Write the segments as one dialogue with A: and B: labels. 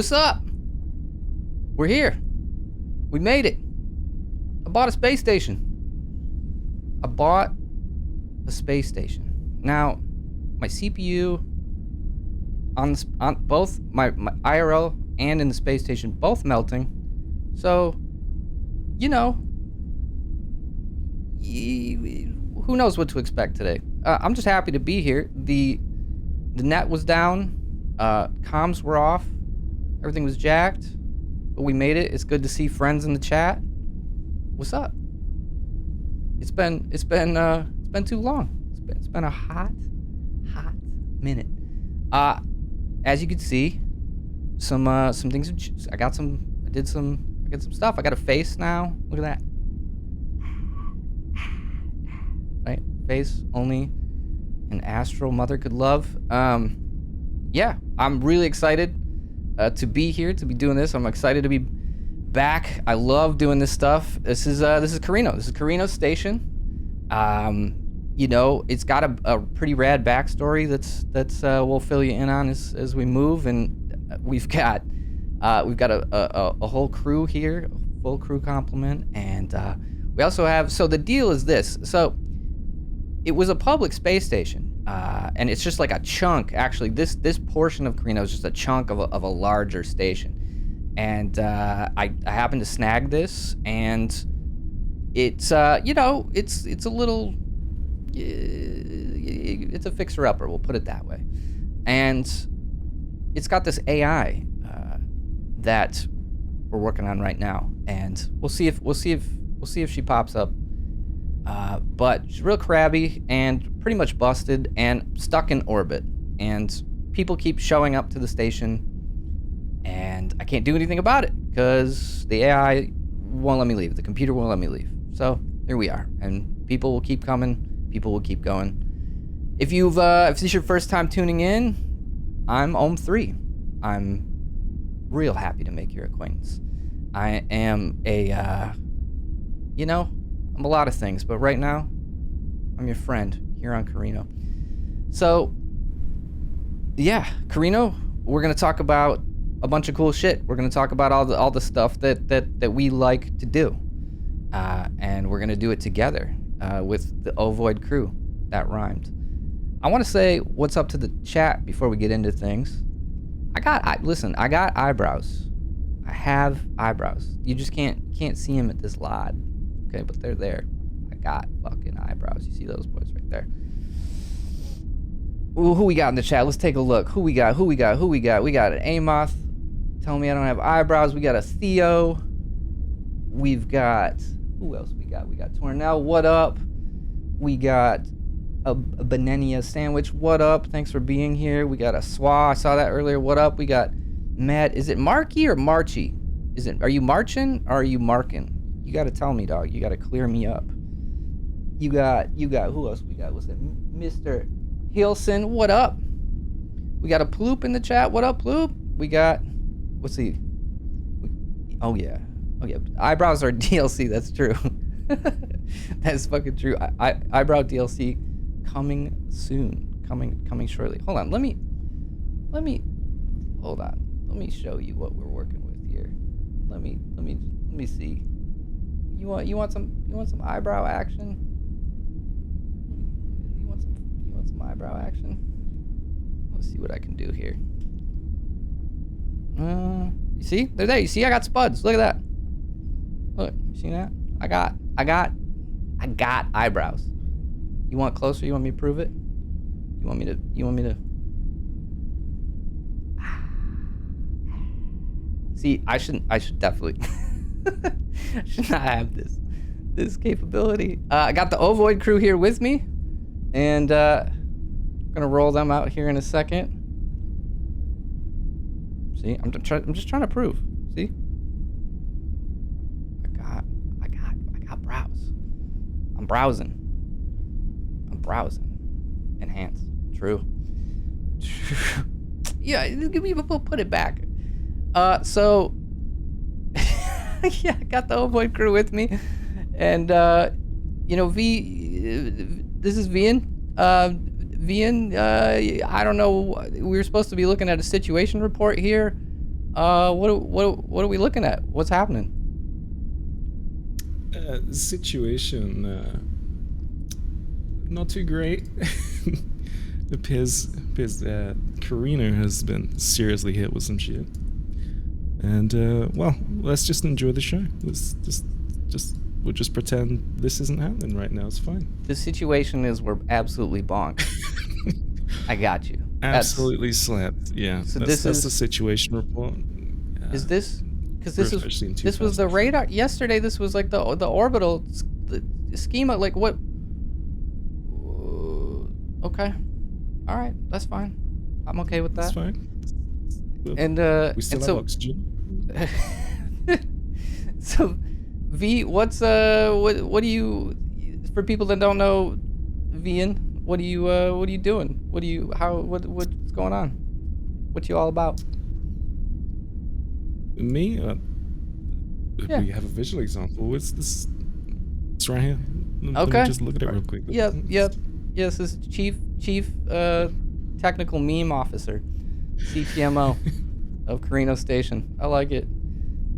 A: What's up? We're here. We made it. I bought a space station. Now, my CPU on both my IRL and in the space station, both melting. So, you know, who knows what to expect today. I'm just happy to be here. The net was down, comms were off, everything was jacked, but we made it. It's good to see friends in the chat. What's up? It's been too long. It's been a hot minute. As you can see, some things. I got some stuff. I got a face now. Look at that. Right, face only an astral mother could love. Yeah, I'm really excited to be here, to be doing this. I'm excited to be back. I love doing this stuff. This is Karrino. This is Karrino's station. You know, it's got a pretty rad backstory that's we'll fill you in on as we move, and we've got a whole crew here, a full crew complement, and we also have. So the deal is this. So it was a public space station, and it's just like a chunk. Actually, this portion of Karrino is just a chunk of a larger station, and I happened to snag this, and it's you know, it's a little. It's a fixer-upper, we'll put it that way, and it's got this AI that we're working on right now, and we'll see if she pops up. But she's real crabby and pretty much busted and stuck in orbit, and people keep showing up to the station, and I can't do anything about it because the AI won't let me leave. The computer won't let me leave. So here we are, and people will keep coming. People will keep going. If this is your first time tuning in, I'm Ohm3. I'm real happy to make your acquaintance. I am you know, I'm a lot of things, but right now, I'm your friend here on Karrino. So, yeah, Karrino, we're gonna talk about a bunch of cool shit. We're gonna talk about all the stuff that we like to do, and we're gonna do it together. With the Ovoid crew. That rhymed. I want to say what's up to the chat before we get into things. Listen, I got eyebrows. I have eyebrows. You just can't see them at this live. Okay, but they're there. I got fucking eyebrows. You see those boys right there. Ooh, who we got in the chat? Let's take a look. Who we got? We got an Amoth. Tell me I don't have eyebrows. We got a Theo. We've got... Who else we got? We got Tornell, what up? We got a Benenia Sandwich, what up? Thanks for being here. We got a Swa, I saw that earlier, what up? We got Matt, is it Marky or Marchy? Are you marching or are you marking? You gotta tell me, dog. You gotta clear me up. You got, who else we got? Was it Mr. Hilson, what up? We got a Ploop in the chat, what up, Ploop? We got, what's he? Oh yeah. Eyebrows are DLC, that's true. That's fucking true. Eyebrow DLC coming soon. Coming shortly. Hold on, let me show you what we're working with here. Let me see. You want some eyebrow action? You want some eyebrow action? Let's see what I can do here. You see? They're there. You see I got spuds. Look at that. Look, you see that? I got eyebrows. You want closer? You want me to prove it? You want me to? See, I should definitely. I should not have this capability. I got the Ovoid crew here with me, and I'm gonna roll them out here in a second. See, I'm just trying to prove. See. I got brows. I'm browsing. Enhance. True. Yeah, we'll put it back. So yeah, I got the Ovoid crew with me, and you know, this is Vian. Vian, I don't know. We were supposed to be looking at a situation report here, What are we looking at? What's happening?
B: Situation not too great. It appears that Karrino has been seriously hit with some shit. And well, let's just enjoy the show. We'll just pretend this isn't happening right now. It's fine.
A: The situation is we're absolutely bonked. I got you.
B: Absolutely slapped. Yeah.
A: So
B: that's the situation report.
A: Is this because this was the radar yesterday? This was like the orbital schema. Like what? Okay, all right, that's fine. I'm okay with that.
B: That's fine.
A: And
B: we still have oxygen.
A: So, V, what's what do you, for people that don't know, Vian, what are you doing? What's going on? What you all about?
B: Me?
A: Yeah.
B: We have a visual example. It's this. It's right here. Let
A: Okay.
B: me just look at it real quick.
A: Yep. Yes, this is chief technical meme officer, CTMO of Karrino Station. I like it.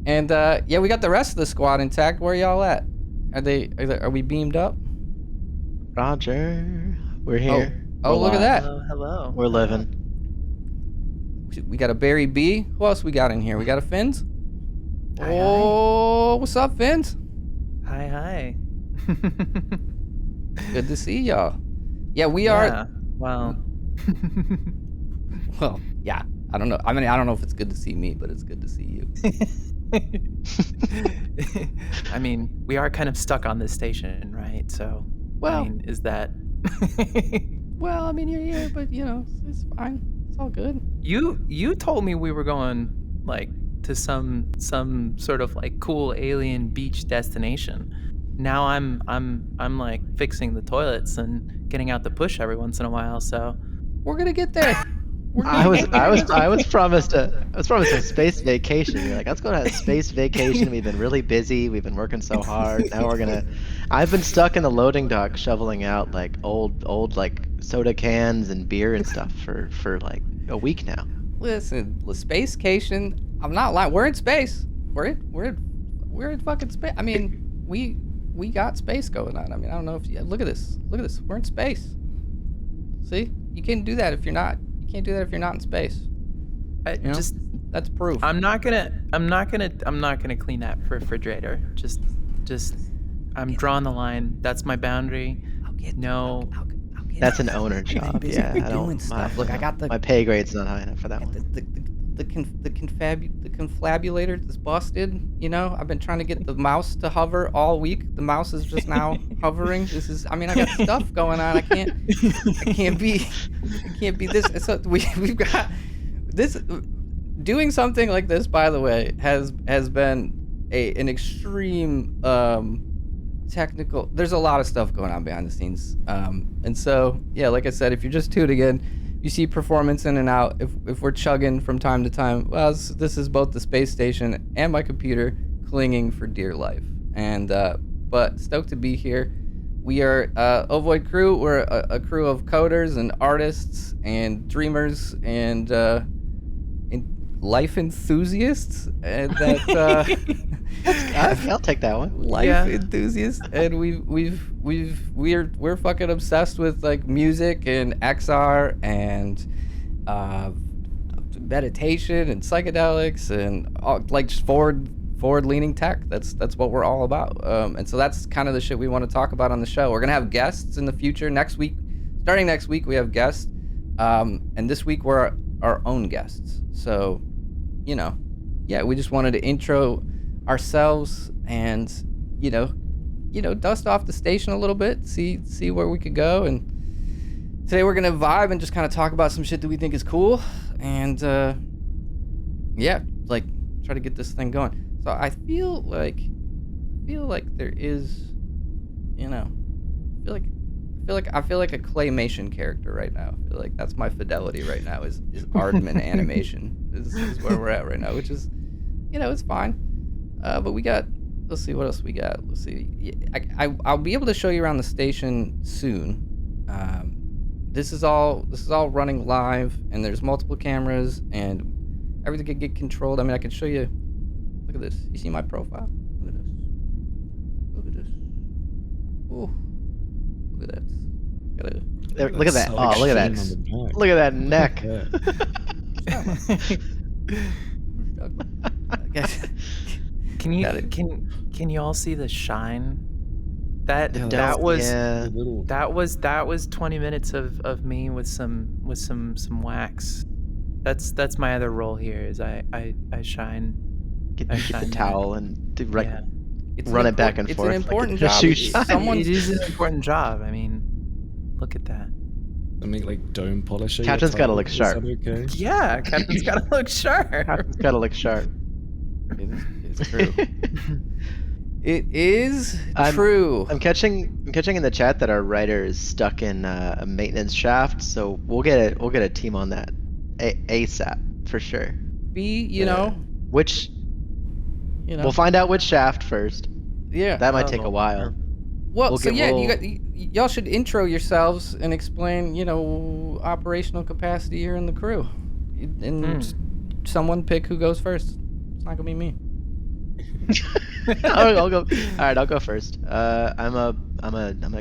A: And yeah, we got the rest of the squad intact. Where y'all at? Are we beamed up?
C: Roger. We're here.
A: Oh, look at that.
D: Hello.
C: We're living.
A: We got a Barry B. Who else we got in here? We got a Fins.
D: Hi,
A: Oh, what's up, Fins?
D: Hi.
A: Good to see y'all. Yeah, we are.
D: Wow.
A: Well, yeah. I don't know. I mean, I don't know if it's good to see me, but it's good to see you.
D: I mean, we are kind of stuck on this station, right? So,
A: Well-
D: I mean, is that?
A: Well, I mean, you're here, but you know, it's fine. It's all good.
D: You told me we were going like to some sort of like cool alien beach destination. Now I'm like fixing the toilets and getting out the push every once in a while. So
A: We're gonna get there.
C: I was promised a space vacation. You're like, let's go on a space vacation. We've been really busy. We've been working so hard. Now I've been stuck in the loading dock shoveling out like old like soda cans and beer and stuff for like a week now.
A: Listen, the spacecation. I'm not lying. We're in space. We're in fucking space. I mean, we got space going on. I mean, I don't know if you look at this. Look at this. We're in space. See, you can't do that if you're not. You can't do that if you're not in space.
D: I
A: You know?
D: just
A: That's proof.
D: I'm not gonna clean that refrigerator. Just I'm drawing the line. That's my boundary.
A: I'll get
D: No.
A: I'll get
C: That's an owner job.
A: busy
C: Yeah, I
A: doing
C: don't.
A: stuff. Look, I got the
C: my pay grade's not high enough for that one.
A: the confabulator is busted. You know, I've been trying to get the mouse to hover all week. The mouse is just now hovering. I mean, I got stuff going on. I can't be this. So we've got this. Doing something like this, by the way, has been an extreme technical. There's a lot of stuff going on behind the scenes, and so yeah, like I said, if you're just tuning in, you see performance in and out. If we're chugging from time to time, well, this is both the space station and my computer clinging for dear life. And but stoked to be here. We are Ovoid crew. We're a crew of coders and artists and dreamers and life enthusiasts, and that
C: I'll take that one.
A: life
D: Yeah.
A: enthusiasts, and we're fucking obsessed with like music and XR and meditation and psychedelics and all, like just forward leaning tech. That's what we're all about. And so that's kind of the shit we want to talk about on the show. We're gonna have guests in the future. Starting next week, we have guests, and this week we're our own guests. So, you know, yeah, we just wanted to intro ourselves and you know dust off the station a little bit, see where we could go. And today we're gonna vibe and just kind of talk about some shit that we think is cool, and yeah, like try to get this thing going. So I feel like there is, you know, I feel like a claymation character right now. I feel like that's my fidelity right now is Aardman animation is where we're at right now, which is, you know, it's fine. But let's see what else we got. Let's see. I'll be able to show you around the station soon. This is all running live, and there's multiple cameras, and everything could get controlled. I mean, I can show you. Look at this. You see my profile? Look at this. Look at this. Ooh. Look at that.
C: Look at that. Oh, look at that. Look at that neck.
D: Can you all see the shine? That was 20 minutes of me with some wax. That's my other role here. Is I shine.
C: Get
D: I
C: the
D: shine
C: towel and
D: Yeah.
C: run it back and forth.
A: It's an important
C: like a
A: job.
C: shoe
A: It's-
C: shine.
D: It is an important job. I mean, look at that.
B: I mean, like dome polisher.
C: Captain's gotta look sharp.
B: Okay.
D: Yeah, Captain's gotta look sharp.
C: It's gotta look sharp.
A: It's true. It is
C: I'm-
A: true.
C: I'm catching in the chat that our writer is stuck in a maintenance shaft, so we'll get a team on that ASAP for sure.
A: Which,
C: We'll find out which shaft first.
A: yeah.
C: That might take a while.
A: Well,
C: we'll
A: so
C: get-
A: yeah,
C: we'll-
A: y'all should intro yourselves and explain, operational capacity here in the crew, and someone pick who goes first. It's not gonna be me.
C: I'll go. All right, I'll go first. I'm a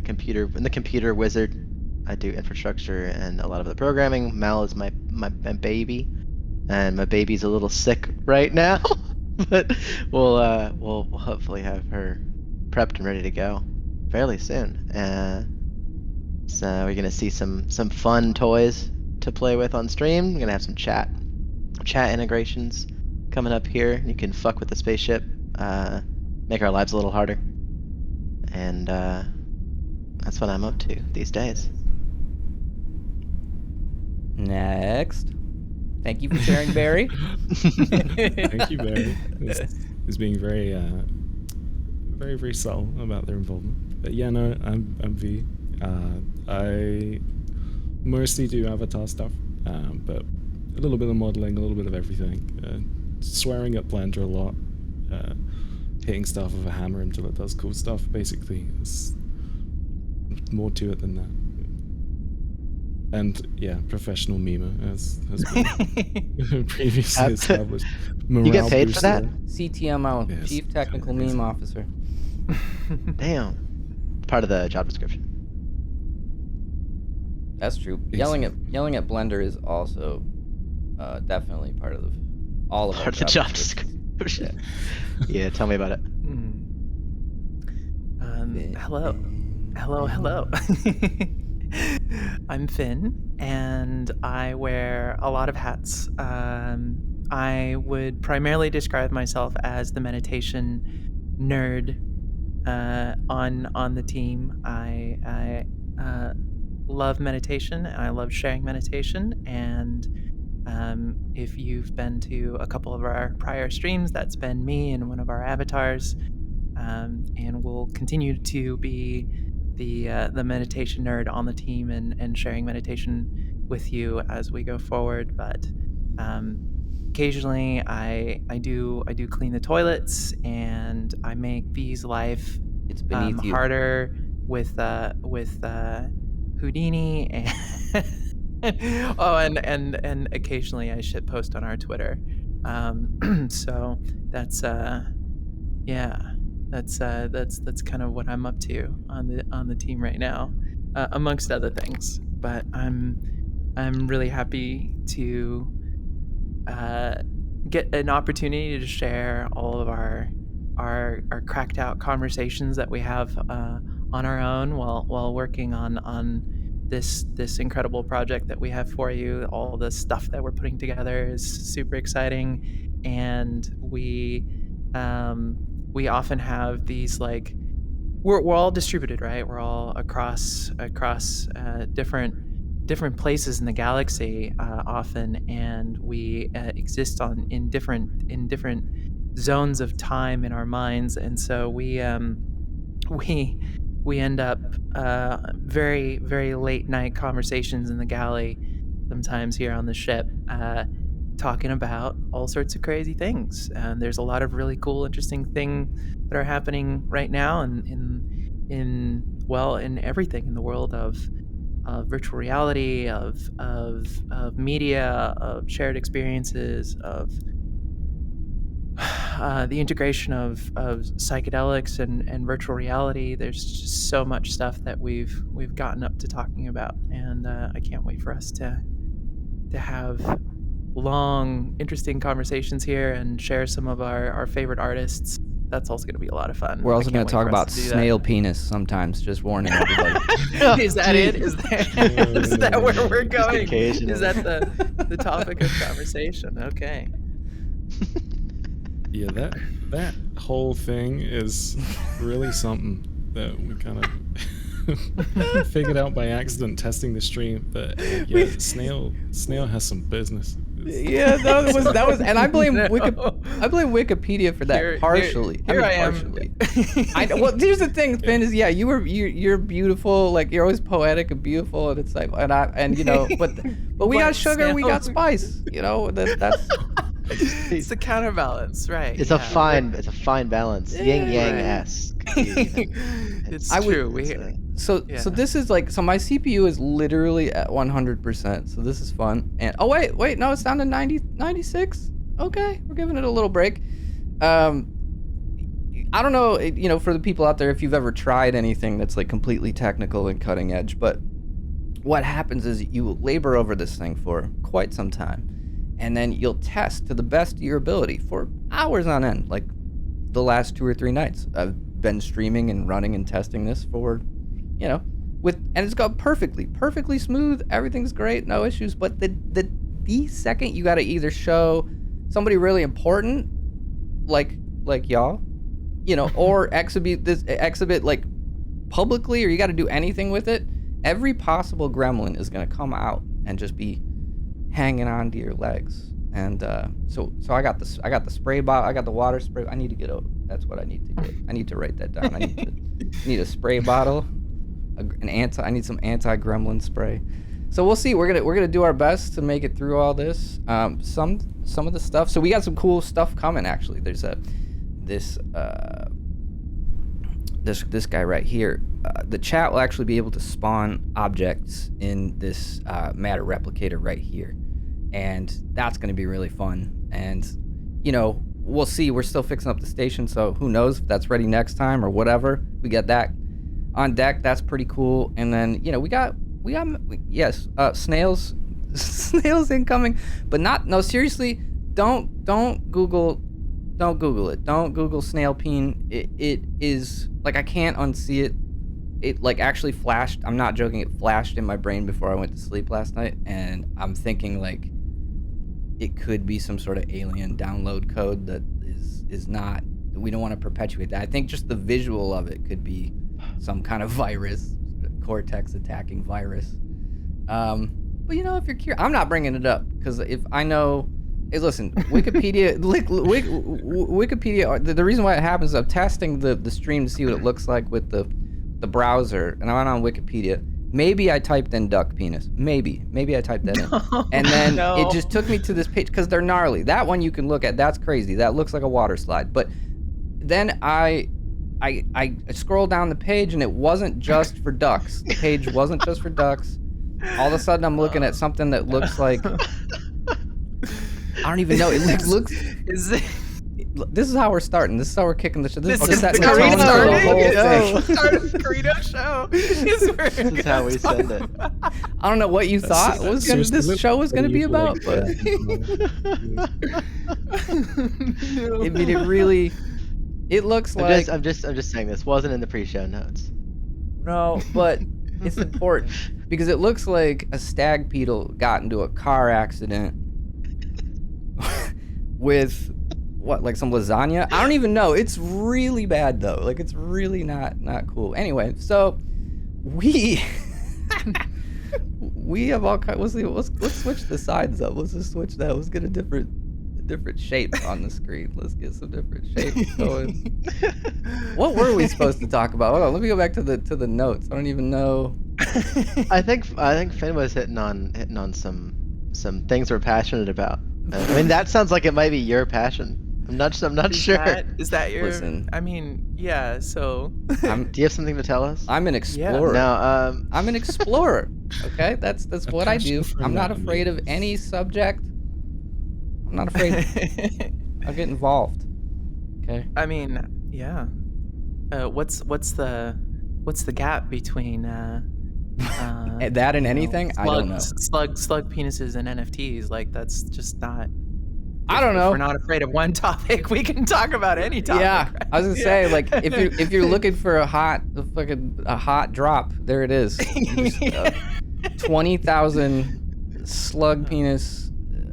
C: computer wizard. I do infrastructure and a lot of the programming. Mal is my baby, and my baby's a little sick right now, but we'll hopefully have her prepped and ready to go fairly soon. So we're gonna see some fun toys to play with on stream. We're gonna have some chat integrations coming up here. You can fuck with the spaceship, make our lives a little harder, and that's what I'm up to these days.
A: Next. Thank you for sharing, Barry.
B: Thank you, Barry. It's being very, very, very subtle about their involvement. But yeah, no, I'm V. I mostly do avatar stuff, but a little bit of modeling, a little bit of everything. Swearing at Blender a lot, hitting stuff with a hammer until it does cool stuff. Basically, it's more to it than that. And yeah, professional memer as has been previously established.
C: You get paid for that?
A: CTMO,
B: Yes,
A: Chief Technical
B: yes.
A: Meme Officer.
C: Damn. Part of the job description.
A: That's true. Yelling at Blender is also definitely part of all of our
C: Part of the job description. Yeah, tell me about it.
D: Hello. I'm Finn, and I wear a lot of hats. I would primarily describe myself as the meditation nerd on the team. I love meditation, and I love sharing meditation. And if you've been to a couple of our prior streams, that's been me and one of our avatars, and we'll continue to be the meditation nerd on the team and sharing meditation with you as we go forward. But occasionally I do clean the toilets, and I make V's life
A: It's beneath you.
D: harder with Houdini and and occasionally I shit post on our Twitter. So that's that's kind of what I'm up to on the team right now, amongst other things. But I'm really happy to get an opportunity to share all of our cracked out conversations that we have on our own while working on this incredible project that we have for you. All the stuff that we're putting together is super exciting, and we often have these, like, we're all distributed, right? We're all across different places in the galaxy often, and we exist in different zones of time in our minds, and so we end up very, very late night conversations in the galley, sometimes here on the ship, talking about all sorts of crazy things. And there's a lot of really cool, interesting things that are happening right now in everything in the world of virtual reality, of media, of shared experiences, of the integration of psychedelics and virtual reality. There's just so much stuff that we've gotten up to talking about, and I can't wait for us to have long, interesting conversations here and share some of our favorite artists. That's also going to be a lot of fun.
A: We're also
D: going to
A: talk about snail penis sometimes. Just warning everybody.
D: Is that it? Is that where we're going?
C: Occasionally.
D: Is that the topic of conversation? Okay.
B: Yeah, that whole thing is really something that we kind of figured out by accident testing the stream. But yeah, snail has some business.
A: Yeah, that was, and I blame Wikipedia for that partially.
D: Here I am.
A: Partially. Well, here's the thing, Finn, is you're beautiful, like you're always poetic and beautiful, and it's like, and you know, but we got sugar, we got spice, you know, that's.
D: It's the counterbalance, right?
C: It's a fine balance, yin yang esque.
D: It's true.
A: So this is like, so my CPU is literally at 100%. So this is fun. And oh wait, no, it's down to 96. Okay, we're giving it a little break. I don't know, you know, for the people out there, if you've ever tried anything that's like completely technical and cutting edge, but what happens is you labor over this thing for quite some time. And then you'll test to the best of your ability for hours on end. Like the last 2 or 3 nights, I've been streaming and running and testing this for, you know, and it's gone perfectly smooth. Everything's great, no issues. But the second you got to either show somebody really important, like y'all, you know, or exhibit like publicly, or you got to do anything with it, every possible gremlin is gonna come out and just be hanging on to your legs. And so I got the spray bottle, I got the water spray. I need to get that's what I need to get. I need to write that down. I need a spray bottle, I need some anti-gremlin spray. So we'll see. We're gonna do our best to make it through all this. Some of the stuff. So we got some cool stuff coming. Actually, there's this guy right here. The chat will actually be able to spawn objects in this matter replicator right here, and that's going to be really fun. And you know, we'll see. We're still fixing up the station, so who knows if that's ready next time or whatever. We got that on deck. That's pretty cool. And then, you know, we got snails incoming, but no, seriously, don't Google it. Don't Google snail peen. It is like, I can't unsee it. It like actually flashed. I'm not joking. It flashed in my brain before I went to sleep last night, and I'm thinking like it could be some sort of alien download code that is not. We don't want to perpetuate that. I think just the visual of it could be some kind of virus, cortex attacking virus. But you know, if you're curious, I'm not bringing it up because if I know. Hey, listen, Wikipedia. Wikipedia. The reason why it happens is I'm testing the stream to see what it looks like with the browser, and I went on Wikipedia. Maybe I typed in duck penis. Maybe I typed that in, and then it just took me to this page because they're gnarly. That one you can look at. That's crazy. That looks like a water slide. But then I scrolled down the page, and it wasn't just for ducks. The page wasn't just for ducks. All of a sudden, I'm looking at something that looks like. I don't even know. It looks. This is how we're starting. This is how we're kicking the show. This is the
D: Karrino show. This
C: is how we send it.
A: I don't know what you thought this show was going to be about, but I mean, it really. It looks like.
C: I'm just saying this wasn't in the pre-show notes.
A: No, but it's important because it looks like a stag beetle got into a car accident with what, like some lasagna? I don't even know. It's really bad though. Like it's really not cool. Anyway, so we have all kinds. Let's switch the sides up. Let's just switch that. Let's get a different shape on the screen. Let's get some different shapes going. What were we supposed to talk about? Hold on, let me go back to the notes. I don't even know.
C: I think Finn was hitting on some things we're passionate about. I mean, that sounds like it might be your passion. I'm not sure.
D: Is that your?
A: Listen.
D: I mean, yeah. So.
A: I'm
C: Do you have something to tell us?
A: I'm an explorer.
C: No.
A: I'm an explorer. Okay, that's what I do.
B: passion for
A: I'm not afraid of any subject. I'm not afraid. I'll get involved. Okay.
D: I mean, yeah. What's the gap between
A: That and anything? I don't know.
D: slug penises and NFTs? Like that's just not.
A: I don't know.
D: If we're not afraid of one topic, we can talk about any topic.
A: Yeah,
D: right?
A: I was gonna say, like, if you're looking for a hot drop, there it is. 20,000 slug penis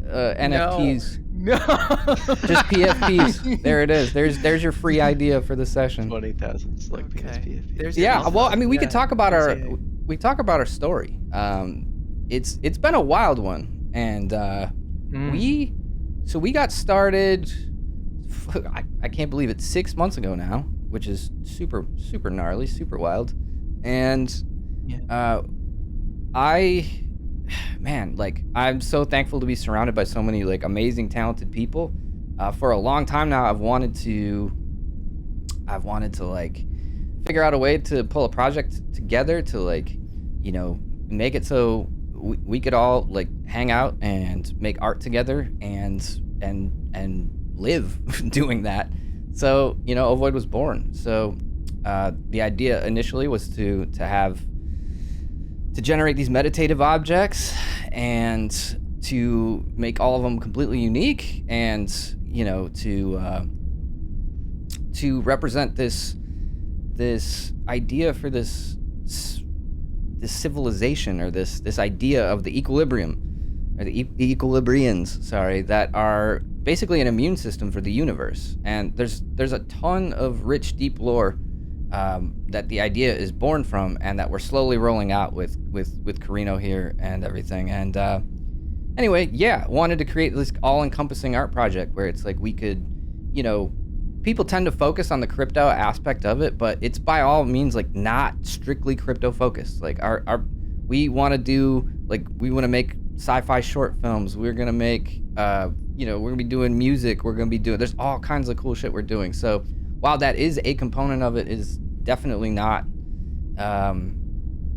A: NFTs.
D: No.
A: Just PFPs. There it is. There's your free idea for the session.
C: 20,000 slug penis PFP.
D: There's
A: Yeah. Well, I mean, we could talk about
D: there's
A: our story. It's been a wild one, and we got started. I can't believe it. 6 months ago now, which is super gnarly, super wild, and I'm so thankful to be surrounded by so many like amazing, talented people. For a long time now, I've wanted to like figure out a way to pull a project together to like, you know, make it so we could all like hang out and make art together and live doing that. So, you know, Ovoid was born. So the idea initially was to generate these meditative objects and to make all of them completely unique and, you know, to represent this idea for this civilization, or this idea of the equilibrium, or the equilibrians, sorry, that are basically an immune system for the universe. And there's a ton of rich, deep lore that the idea is born from, and that we're slowly rolling out with Karrino here and everything. And anyway, yeah, wanted to create this all-encompassing art project where it's like we could, you know, people tend to focus on the crypto aspect of it, but it's by all means like not strictly crypto focused. Like we want to make sci-fi short films. We're gonna make we're gonna be doing music. There's all kinds of cool shit we're doing. So while that is a component of it, is definitely not.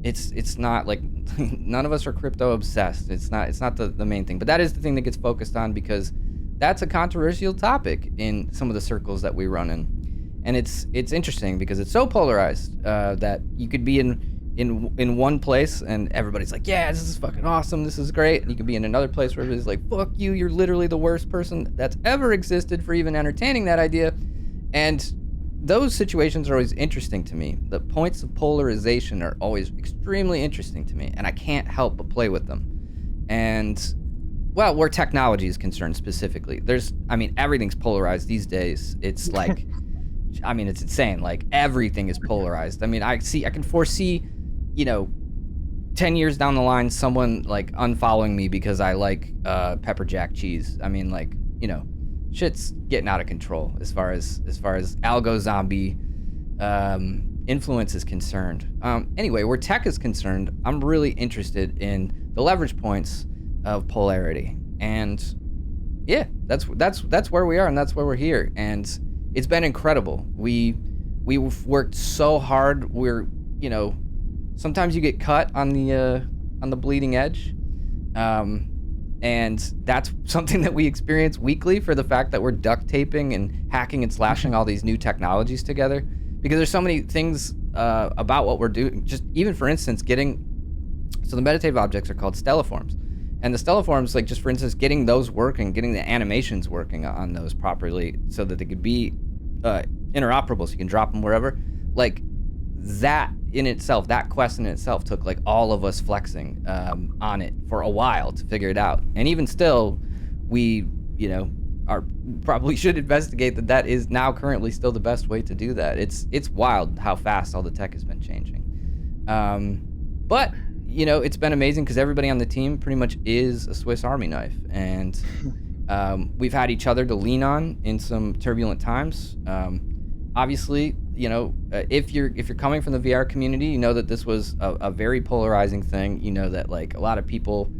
A: It's not like none of us are crypto obsessed. It's not the main thing, but that is the thing that gets focused on because that's a controversial topic in some of the circles that we run in, and it's interesting because it's so polarized that you could be in one place and everybody's like, yeah, this is fucking awesome, this is great, and you can be in another place where everybody's like, fuck you, you're literally the worst person that's ever existed for even entertaining that idea. And those situations are always interesting to me. The points of polarization are always extremely interesting to me, and I can't help but play with them. And well, where technology is concerned specifically, everything's polarized these days. It's like, it's insane. Like everything is polarized. I mean, I can foresee, 10 years down the line, someone like unfollowing me because I like pepper jack cheese. I mean, like, shit's getting out of control as far as algo zombie influence is concerned. Anyway, where tech is concerned, I'm really interested in the leverage points of polarity, and yeah, that's where we are, and that's where we're here, and it's been incredible. We've worked so hard. We're, sometimes you get cut on the bleeding edge, and that's something that we experience weekly for the fact that we're duct taping and hacking and slashing all these new technologies together, because there's so many things about what we're doing. Just even for instance, so the meditative objects are called stelliforms. And the stelliforms, like just for instance, getting those working, getting the animations working on those properly so that they could be interoperable, so you can drop them wherever. Like that in itself, that quest in itself took like all of us flexing on it for a while to figure it out. And even still, we, probably should investigate that is now currently still the best way to do that. It's wild how fast all the tech has been changing. But it's been amazing because everybody on the team pretty much is a Swiss Army knife, and we've had each other to lean on in some turbulent times. Obviously, if you're coming from the VR community, you know that this was a very polarizing thing. You know that like a lot of people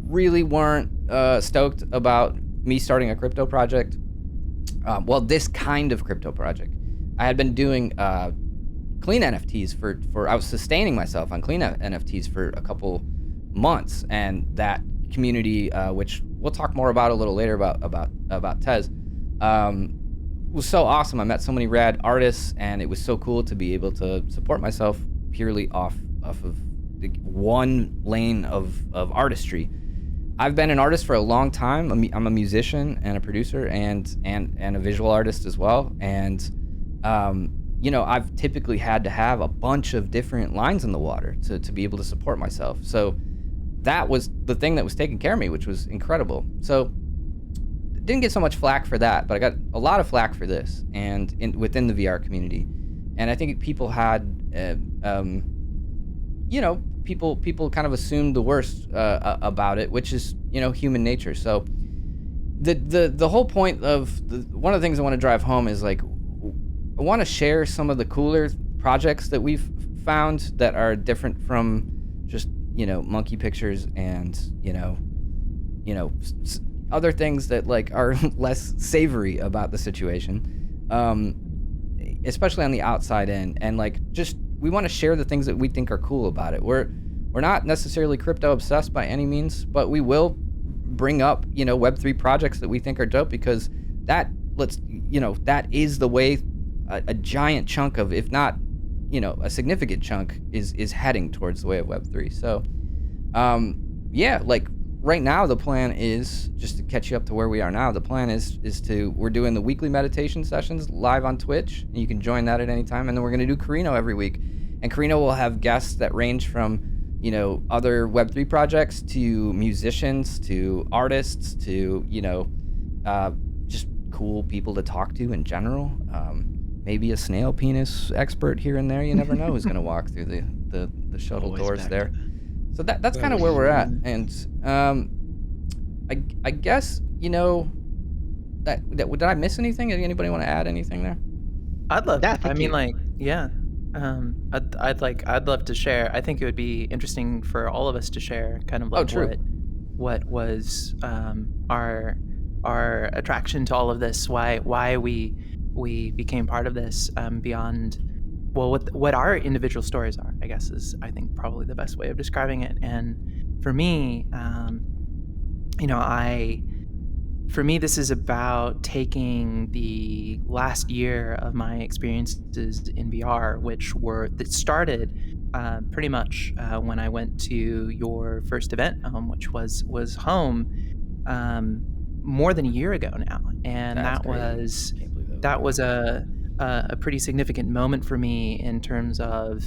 A: really weren't stoked about me starting a crypto project, well, this kind of crypto project. I had been doing clean NFTs for I was sustaining myself on clean NFTs for a couple months, and that community, which we'll talk more about a little later about Tez, was so awesome. I met so many rad artists, and it was so cool to be able to support myself purely off of the one lane of artistry. I've been an artist for a long time. I'm a musician and a producer and a visual artist as well. And I've typically had to have a bunch of different lines in the water to be able to support myself. So that was the thing that was taking care of me, which was incredible. So didn't get so much flack for that, but I got a lot of flack for this and within the VR community. And I think people had, people kind of assumed the worst about it, which is, human nature. So the whole point of one of the things I want to drive home is like, I want to share some of the cooler projects that we've found that are different from just, monkey pictures and, other things that like are less savory about the situation, especially on the outside end. And like, just, we want to share the things that we think are cool about it. We're not necessarily crypto obsessed by any means, but we will bring up, Web3 projects that we think are dope, because that is the way a giant chunk of, if not, a significant chunk is heading towards the way of Web3. So, like right now the plan is, just to catch you up to where we are now, the plan is we're doing the weekly meditation sessions live on Twitch, and you can join that at any time. And then we're going to do Karrino every week. And Karrino will have guests that range from, other Web3 projects to musicians to artists to, just cool people to talk to in general. Maybe a snail penis expert here and there. You never know who's going to walk through the shuttle
C: Always
A: doors
C: back
A: there.
C: to
A: So that's kind of where we're at. And I guess, that did I miss anything? Anybody want to add anything there?
D: I'd love.
C: Yeah,
D: I
C: thank
D: mean,
C: you.
D: like, yeah. I'd love to share. I think it would be interesting for all of us to share kind of like
A: true.
D: what was our attraction to all of this, why we became part of this, beyond, well, what our individual stories are, I guess, is, I think, probably the best way of describing it. And for me, for me, this is about taking the last year of my experiences in VR, that started pretty much when I went to your first event, which was home, more than a year ago now, and
A: That's
D: that
A: crazy. Can't believe
D: that was a pretty significant moment for me in terms of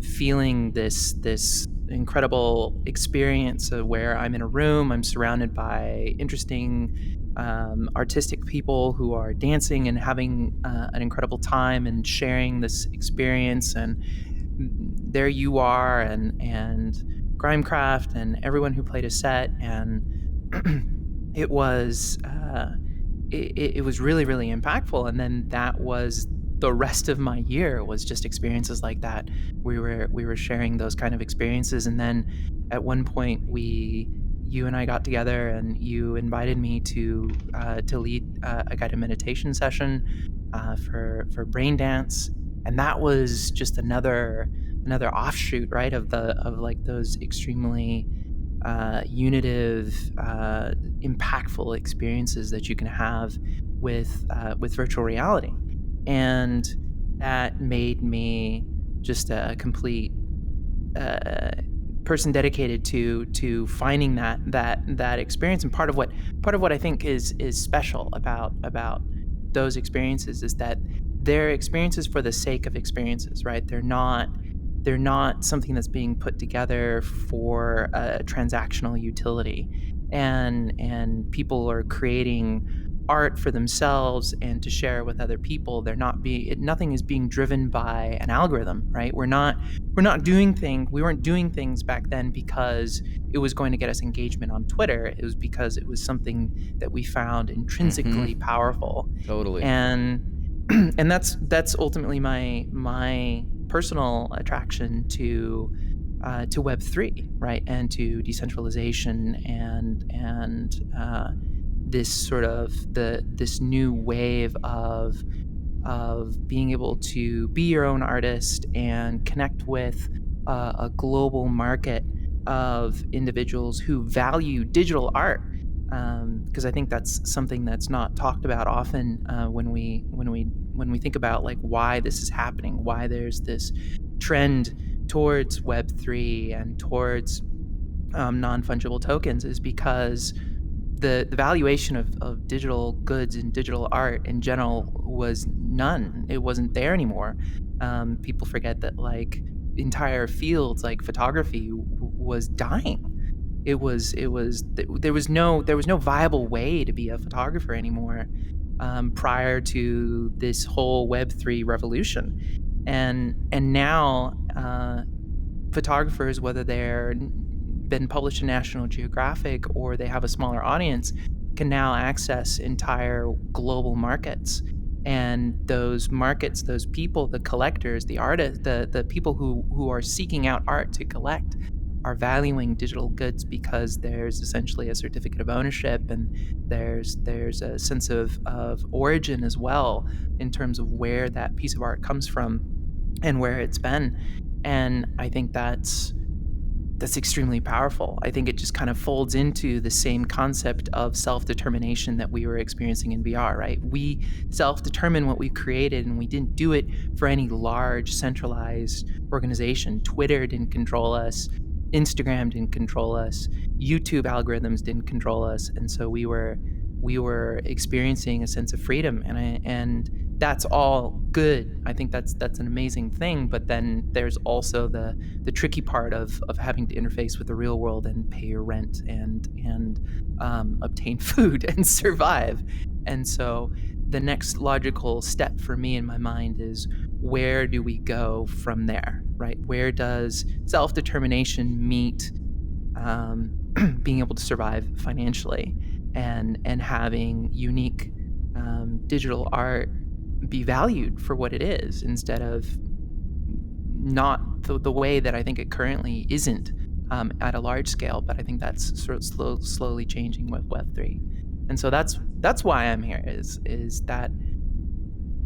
D: feeling this incredible experience of where I'm in a room, I'm surrounded by interesting artistic people who are dancing and having an incredible time and sharing this experience, and there you are, and Grimecraft and everyone who played a set, and it was it was really, really impactful. And then that was the rest of my year, was just experiences like that. We were sharing those kind of experiences, and then at one point you and I got together, and you invited me to lead a guided meditation session for brain dance, and that was just another offshoot, right, of like those extremely unitive, impactful experiences that you can have with virtual reality. And that made me just a complete person dedicated to finding that experience. And part of what I think is special about those experiences is that they're experiences for the sake of experiences, right? They're not something that's being put together for a transactional utility, and people are creating art for themselves and to share with other people. Nothing is being driven by an algorithm, right? We weren't doing things back then because it was going to get us engagement on Twitter. It was because it was something that we found intrinsically powerful.
A: Totally.
D: And that's ultimately my personal attraction to Web3, right, and to decentralization, and this sort of this new wave of being able to be your own artist and connect with a global market of individuals who value digital art, because I think that's something that's not talked about often when we think about like why this is happening, why there's this trend towards Web3 and towards non-fungible tokens, is because the valuation of digital goods and digital art in general was none. It wasn't there anymore. People forget that like entire fields like photography was dying. There was no viable way to be a photographer anymore prior to this whole Web3 revolution, and now photographers, whether they're been published in National Geographic or they have a smaller audience, can now access entire global markets. And those markets, those people, the collectors, the artists, the people who are seeking out art to collect, are valuing digital goods because there's essentially a certificate of ownership, and there's a sense of origin as well in terms of where that piece of art comes from and where it's been. And I think that's extremely powerful. I think it just kind of folds into the same concept of self-determination that we were experiencing in VR, right? We self-determine what we created, and we didn't do it for any large centralized organization. Twitter didn't control us. Instagram didn't control us. YouTube algorithms didn't control us. And so we were experiencing a sense of freedom, and that's all good. I think that's an amazing thing. But then there's also the tricky part of having to interface with the real world and pay your rent and obtain food and survive. And so the next logical step for me in my mind is, where do we go from there, right? Where does self-determination meet being able to survive financially, and having unique digital art be valued for what it is, instead of not the way that I think it currently isn't at a large scale. But I think that's sort of slowly changing with Web3. And so that's why I'm here, is that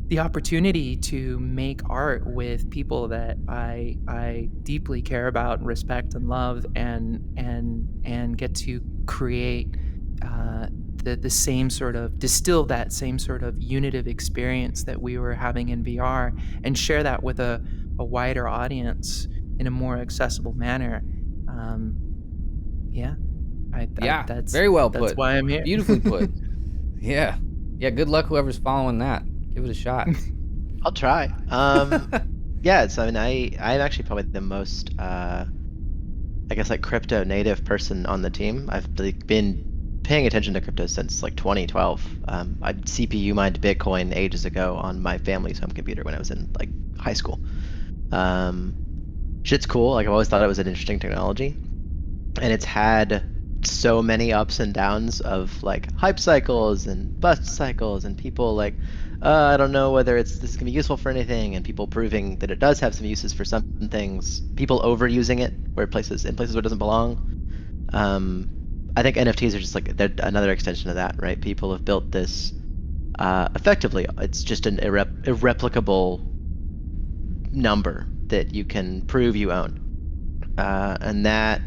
D: the opportunity to make art with people that I deeply care about and respect and love, and get to create the same sort of, distill that same sort of unitive experience that we were having in VR, and share that with a wider audience in a more accessible manner. That's
A: very well put.
D: That's why I'm here.
A: Beautifully put. Yeah. Good luck whoever's following that. Give it a shot.
C: I'll try. Yeah, so I mean, I'm actually probably the most, I guess, like crypto native person on the team. I've like been paying attention to crypto since like 2012. I CPU mined Bitcoin ages ago on my family's home computer when I was in like high school. Shit's cool. Like, I've always thought it was an interesting technology, and it's had so many ups and downs of like hype cycles and bust cycles, and people like, I don't know whether this is gonna be useful for anything, and people proving that it does have some uses for some things, people overusing it in places where it doesn't belong. I think NFTs are just like, they're another extension of that, right? People have built this, effectively, it's just an irreplicable number that you can prove you own, and that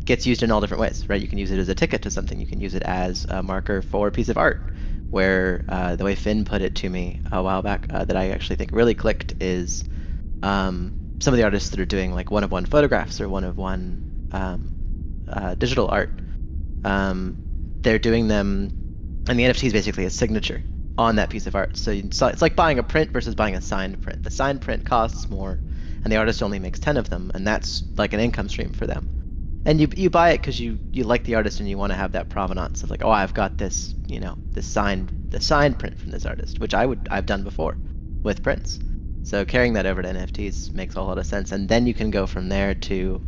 C: gets used in all different ways, right? You can use it as a ticket to something. You can use it as a marker for a piece of art, where the way Finn put it to me a while back, that I actually think really clicked, is some of the artists that are doing like one-of-one photographs or one-of-one digital art, they're doing them, and the NFT is basically a signature on that piece of art. So it's like buying a print versus buying a signed print. The signed print costs more, and the artist only makes 10 of them, and that's like an income stream for them. And you buy it because you like the artist, and you want to have that provenance of like, oh, I've got this, the signed print from this artist, which I've done before with prints. So carrying that over to NFTs makes a whole lot of sense, and then you can go from there to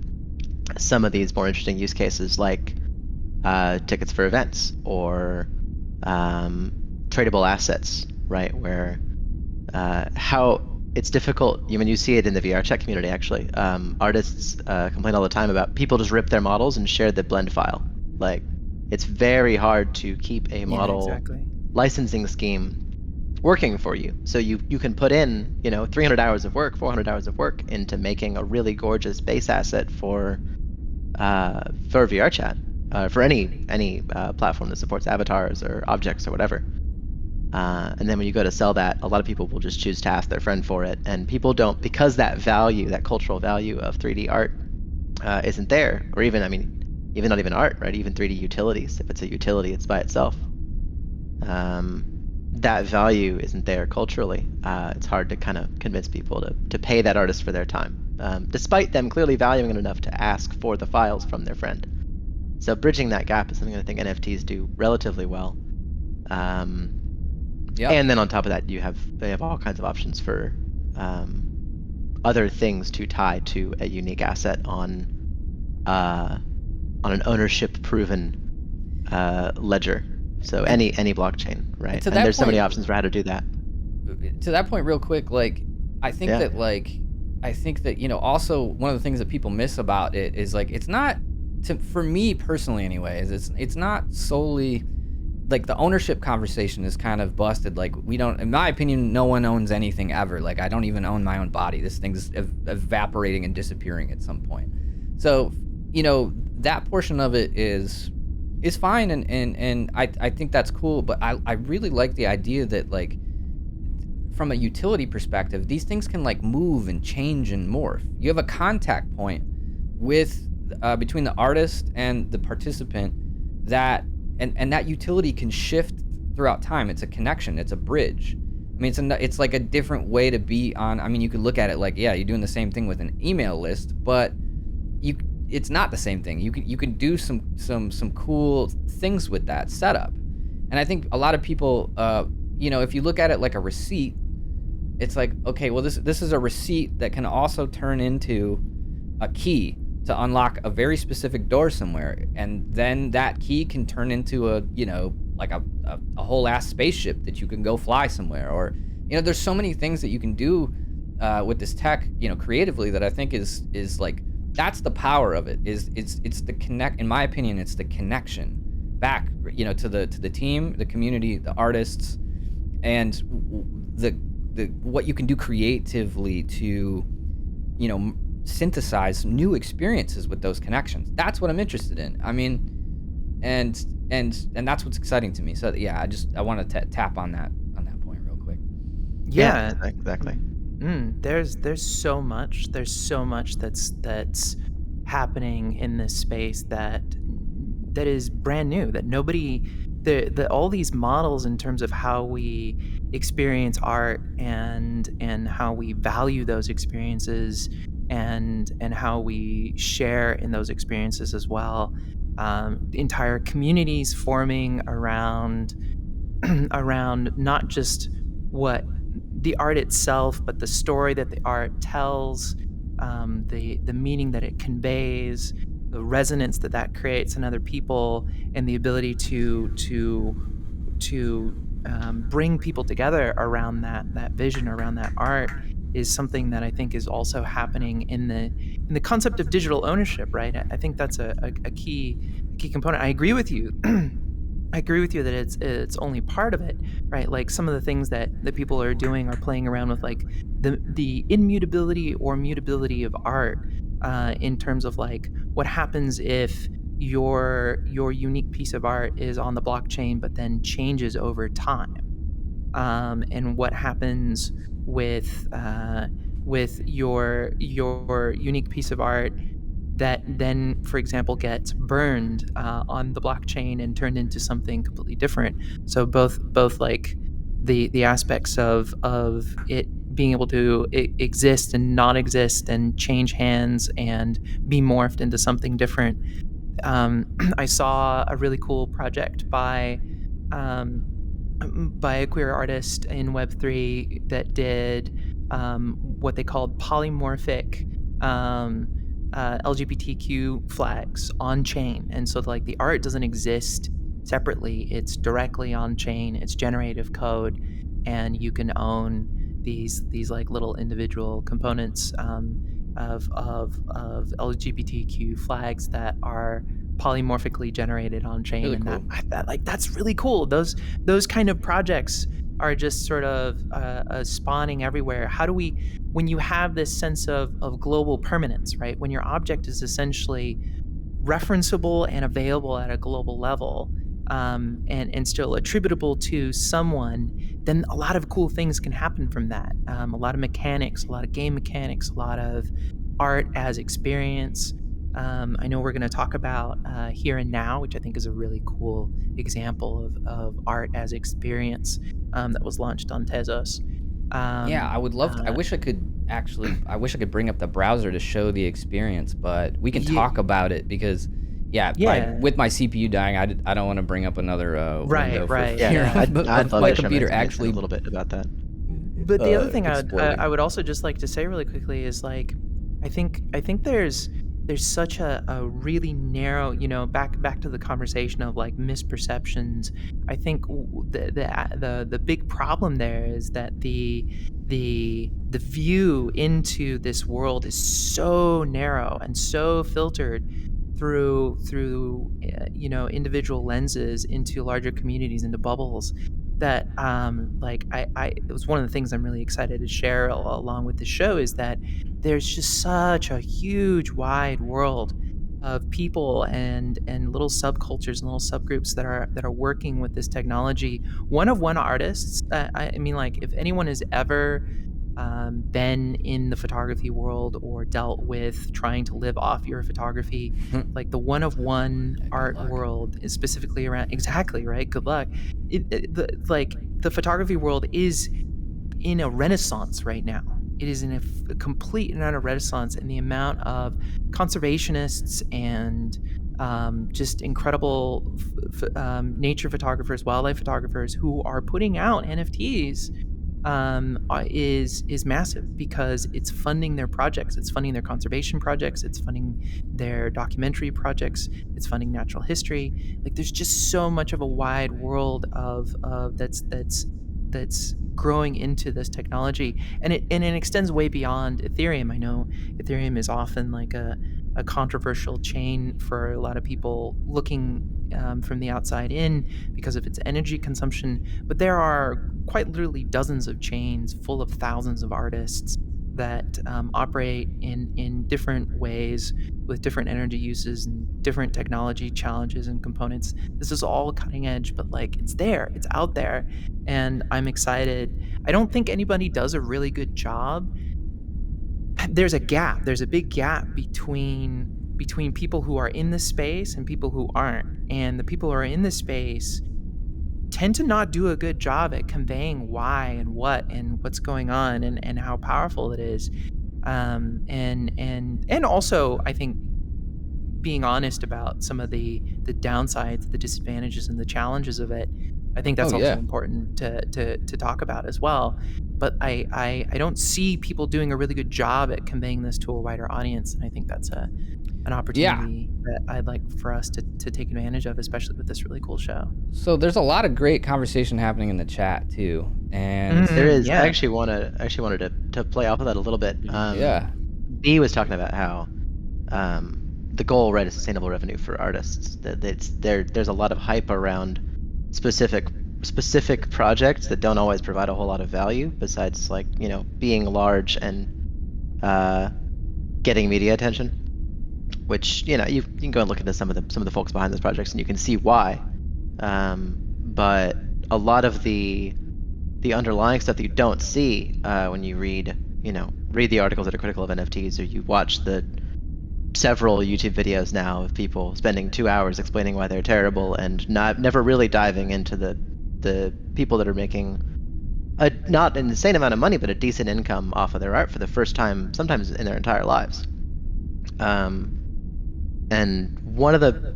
C: some of these more interesting use cases, like tickets for events, or tradable assets, right? Where how it's difficult. You see it in the VR chat community, actually. Artists complain all the time about people just rip their models and share the blend file. Like, it's very hard to keep a
D: Yeah,
C: model
D: exactly.
C: licensing scheme working for you. So you can put in 300 hours of work, 400 hours of work into making a really gorgeous base asset for VR chat, for any platform that supports avatars or objects or whatever. And then when you go to sell that, a lot of people will just choose to ask their friend for it, and people don't, because that value, that cultural value of 3D art isn't there, or even, I mean, even not even art, right? Even 3D utilities. If it's a utility, it's by itself. That value isn't there culturally. It's hard to kind of convince people to pay that artist for their time, despite them clearly valuing it enough to ask for the files from their friend. So bridging that gap is something I think NFTs do relatively well.
A: Yeah.
C: And then on top of that, they have all kinds of options for other things to tie to a unique asset on an ownership-proven ledger. So any blockchain, right?
A: to
C: And
A: that
C: there's so many
A: point-
C: options for how to do that.
A: To that point, real quick, like I think
C: Yeah.
A: that also one of the things that people miss about it is like it's not for me personally, anyways. It's not solely like the ownership conversation is kind of busted. Like we don't, in my opinion, no one owns anything ever. Like I don't even own my own body. This thing's evaporating and disappearing at some point. So that portion of it is fine, and I think that's cool. But I really like the idea that like from a utility perspective, these things can like move and change and morph. You have a contact point with between the artist and the participant that and that utility can shift throughout time. It's a connection. It's a bridge. I mean, it's like a different way to be on. I mean, you could look at it like, yeah, you're doing the same thing with an email list, but it's not the same thing. You can do some cool things with that setup. And I think a lot of people, if you look at it like a receipt, it's like, okay, well, this is a receipt that can also turn into a key to unlock a very specific door somewhere, and then that key can turn into a whole ass spaceship that you can go fly somewhere. Or there's so many things that you can do with this tech, creatively, that I think is like that's the power of it. It's the connect. In my opinion, it's the connection back, to the team, the community, the artists, and the what you can do creatively to, synthesize new experiences with those connections. That's what I'm interested in. I mean, and that's what's exciting to me. So yeah, I want to tap on that point real quick.
D: Yeah,
C: Exactly.
D: There's so much. There's so much that's happening in this space that is brand new. That nobody, all these models in terms of how we experience art and how we value those experiences and how we share in those experiences as well. Entire communities forming around not just what the art itself, but the story that the art tells, the meaning that it conveys, the resonance that creates in other people, and the ability to bring people together around that vision, around that art, is something that I think is also happening in the concept of digital ownership, right? I think that's a key component. I agree with you. I agree with you that it's only part of it, right? Like some of the things that people are doing are playing around with like the immutability or mutability of art, in terms of like what happens if your unique piece of art is on the blockchain but then changes over time, and what happens with your unique piece of art that then, for example, gets burned on the blockchain and turned into something completely different. So both like the aspects of it being able to exist and not exist and change hands and be morphed into something different. I saw a really cool project by a queer artist in Web3 that did what they called polymorphic LGBTQ flags on chain. And so like the art doesn't exist separately, it's directly on chain, it's generative code, and you can own these like little individual components of LGBTQ flags that are polymorphically generated on chain.
A: Really
D: And
A: cool.
D: that's really cool. Those kind of projects are just sort of spawning everywhere. How do we, when you have this sense of global permanence, right? When your object is essentially referenceable and available at a global level, and still attributable to someone, then a lot of cool things can happen from that. A lot of mechanics, a lot of game mechanics, a lot of art as experience. I know we're going to talk about Here and Now, which I think is a really cool example of art as experience, that was launched on Tezos.
A: Yeah, I would love to. I wish I could bring up the browser to show the experience, but we can talk about it because, with my CPU dying, I don't want to bring up another window for
D: right.
C: Yeah,
A: I'd
C: I'd love
A: my
C: to show
A: computer
C: a
A: actually.
C: little bit about that.
D: But the other thing
A: exploding.
D: I would also just like to say really quickly is, like, I think there's such a really narrow, back to the conversation of like misperceptions. I think the big problem there is that the view into this world is so narrow and so filtered through individual lenses into larger communities, into bubbles, that like it was one of the things I'm really excited to share along with the show, is that there's just such a huge wide world of people and little subcultures and little subgroups that are working with this technology. One of one artists, I mean, like, if anyone has ever been in the photography world or dealt with trying to live off your photography, like the one of one art
A: luck.
D: world is specifically around, exactly, right? Good luck. The photography world is in a renaissance right now. It is in a complete and utter renaissance, in the amount of conservationists and just incredible nature photographers, wildlife photographers who are putting out NFTs, is massive, because it's funding their projects, it's funding their conservation projects, it's funding their documentary projects, it's funding natural history. Like, there's just so much of a wide world of that's growing into this technology, and it extends way beyond Ethereum. I know Ethereum is often like a controversial chain for a lot of people looking from the outside in because of its energy consumption, but there are quite literally dozens of chains full of thousands of artists that operate in different ways, with different energy uses and different technology challenges and components. This is all cutting edge, but like, it's there, it's out there, and I'm excited. I don't think anybody does a really good job. There's a gap. There's a big gap between people who are in this space and people who aren't. And the people who are in this space tend to not do a good job at conveying why and what and what's going on, and how powerful it is. And also, I think, being honest about some of the downsides, the disadvantages, and the challenges of it. I think that's also important to talk about as well. But I don't see people doing a really good job at conveying this to a wider audience, and I think that's an opportunity that I'd like for us to take advantage of, especially with this really cool show.
A: So there's a lot of great conversation happening in the chat too, and
C: There is.
D: Yeah.
C: I actually wanted to play off of that a little bit. B was talking about how the goal, right, is sustainable revenue for artists. That there's a lot of hype around specific projects that don't always provide a whole lot of value, besides, like, being large and getting media attention. Which, you can go and look into some of the folks behind those projects, and you can see why. But a lot of the underlying stuff that you don't see when you read the articles that are critical of NFTs, or you watch the several YouTube videos now of people spending 2 hours explaining why they're terrible, and never really diving into the people that are making not an insane amount of money, but a decent income off of their art for the first time, sometimes in their entire lives. And one of the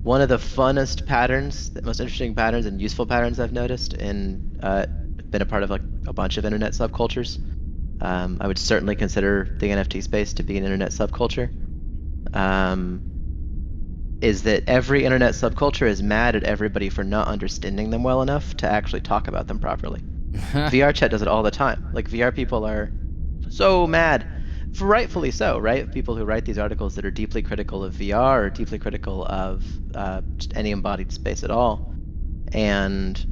C: funnest patterns, the most interesting patterns and useful patterns I've noticed been a part of, like, a bunch of internet subcultures. I would certainly consider the NFT space to be an internet subculture. Is that every internet subculture is mad at everybody for not understanding them well enough to actually talk about them properly. VR chat does it all the time. Like, VR people are so mad rightfully so, right? People who write these articles that are deeply critical of VR or deeply critical of just any embodied space at all, and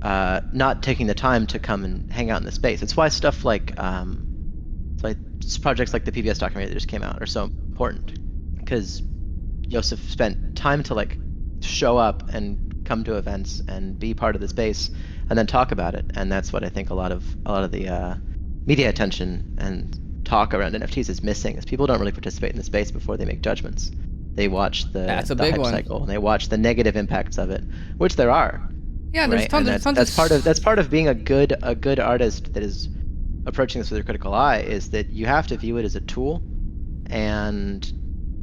C: not taking the time to come and hang out in the space. It's why stuff like projects like the PBS documentary that just came out are so important, because Joseph spent time to like show up and come to events and be part of the space and then talk about it. And that's what I think a lot of the media attention and talk around NFTs is missing, is people don't really participate in the space before they make judgments. They watch the
A: big
C: hype
A: one.
C: cycle, and they watch the negative impacts of it, which there are.
A: Yeah, there's
C: right?
A: tons.
C: And
A: Tons
C: that's part of being a good artist that is approaching this with a critical eye, is that you have to view it as a tool and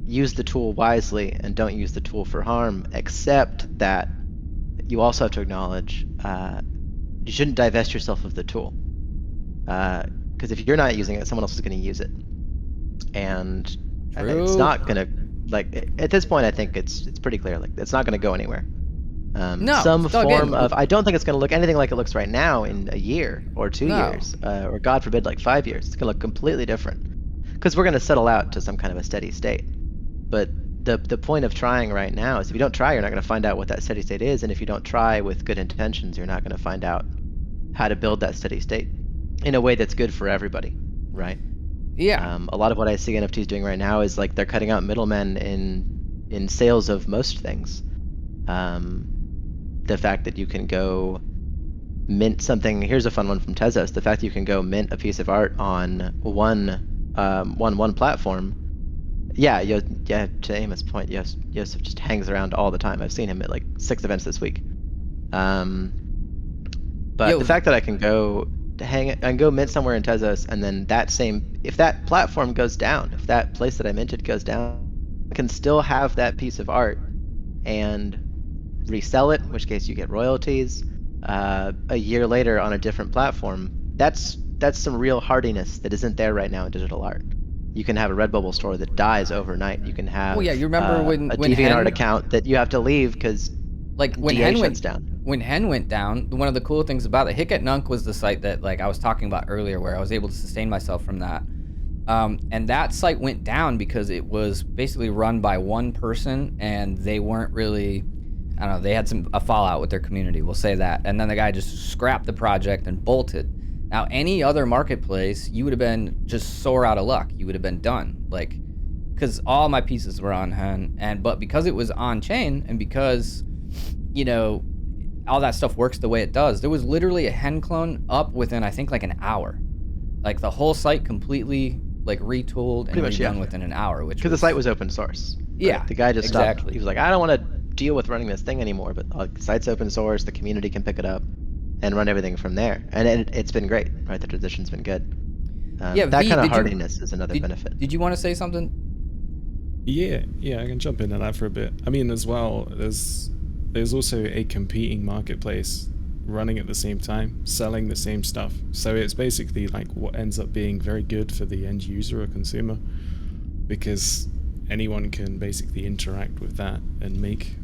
C: use the tool wisely, and don't use the tool for harm, except that you also have to acknowledge you shouldn't divest yourself of the tool, because if you're not using it, someone else is going to use it, and it's not going to, like, at this point I think it's pretty clear, like, it's not going to go anywhere.
A: No,
C: some form
A: in.
C: of, I don't think it's going to look anything like it looks right now in a year or 2 years, or God forbid like 5 years. It's going to look completely different, because we're going to settle out to some kind of a steady state. But the point of trying right now is, if you don't try, you're not going to find out what that steady state is, and if you don't try with good intentions, you're not going to find out how to build that steady state in a way that's good for everybody, right?
A: Yeah.
C: A lot of what I see NFTs doing right now is like they're cutting out middlemen in sales of most things. The fact that you can go mint something. Here's a fun one from Tezos. The fact that you can go mint a piece of art on one platform. Yeah, to Amos' point, Joseph just hangs around all the time. I've seen him at like 6 events this week. But the fact that I can go mint somewhere in Tezos, and then if that platform goes down, if that place that I minted goes down, I can still have that piece of art and resell it, in which case you get royalties a year later on a different platform. That's some real hardiness that isn't there right now in digital art. You can have a Redbubble store that dies overnight. You can have
A: you remember when
C: DeviantArt account that you have to leave because
A: when
C: DA
A: Hen
C: shuts down.
A: When Hen went down, one of the cool things about it, Hic et Nunc was the site that like I was talking about earlier, where I was able to sustain myself from that. And that site went down because it was basically run by one person, and they weren't really, I don't know, they had a fallout with their community, we'll say that. And then the guy just scrapped the project and bolted. Now, any other marketplace, you would have been just sore out of luck. You would have been done, like, because all my pieces were on Hen, but because it was on chain, and because, all that stuff works the way it does, there was literally a Hen clone up within, I think, like an hour. Like the whole site completely like retooled and redone within an hour, which
C: because the site was open source.
A: Yeah,
C: right? The guy just stopped.
A: exactly.
C: He was like, I don't want to deal with running this thing anymore, but the site's open source. The community can pick it up and run everything from there, and it's been great. Right, the transition's been good. That kind of hardiness is another benefit.
A: Did you want to say something?
B: Yeah, I can jump into that for a bit. I mean, as well, there's also a competing marketplace running at the same time, selling the same stuff. So it's basically like what ends up being very good for the end user or consumer, because anyone can basically interact with that and make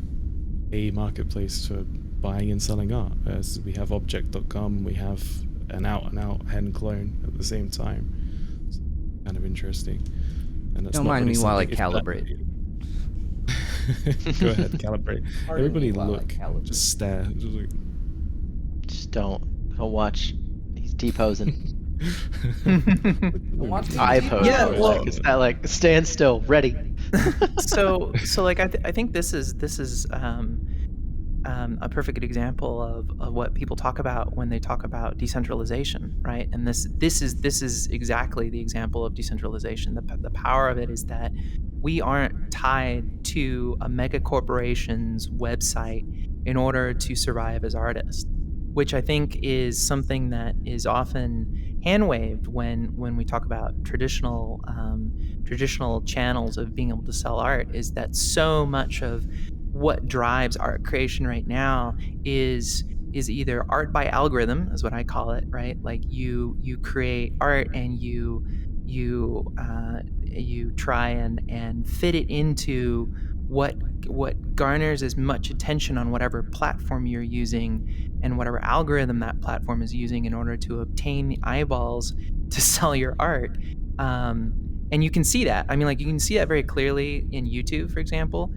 B: a marketplace for buying and selling art. As we have object.com, we have an out-and-out Hen clone at the same time. It's kind of interesting. And that's
A: Don't mind me while I calibrate.
B: Go ahead, calibrate. Everybody look, just stare.
C: Just don't watch. He's T-posing. I pose.
D: Yeah, well,
C: it's that like stand still, ready.
D: so like I think this is a perfect example of what people talk about when they talk about decentralization, right? And this is exactly the example of decentralization. The power of it is that we aren't tied to a mega corporation's website in order to survive as artists, which I think is something that is often hand-waved when we talk about traditional channels of being able to sell art, is that so much of what drives art creation right now is either art by algorithm, is what I call it, right? Like you create art and you try and fit it into what garners as much attention on whatever platform you're using and whatever algorithm that platform is using in order to obtain the eyeballs to sell your art. And you can see that. I mean, like, you can see that very clearly in YouTube, for example.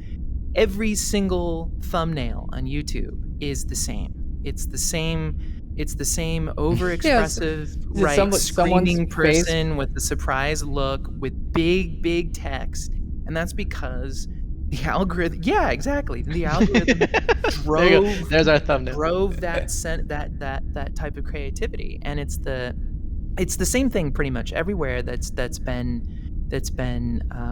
D: Every single thumbnail on YouTube is the same. It's the same overexpressive, right,
A: someone's
D: screaming
A: face.
D: person with a surprised look with big text. And that's because the algorithm, yeah, exactly. The algorithm
C: There you go. There's our thumbnail.
D: drove that type of creativity. And it's the same thing pretty much everywhere that's been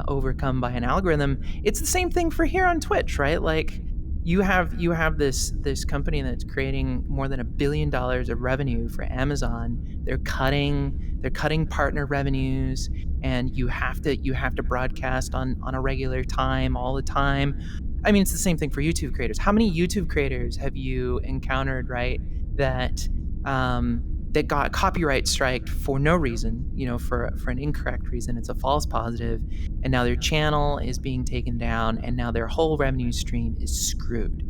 D: overcome by an algorithm. It's the same thing for here on Twitch, right? Like, you have this company that's creating more than $1 billion of revenue for Amazon. They're cutting partner revenues, and you have to broadcast on a regular time all the time. I mean, it's the same thing for YouTube creators. How many YouTube creators have you encountered, right, that got copyright striked for no reason, for an incorrect reason? It's a false positive, and now their channel is being taken down, and now their whole revenue stream is screwed.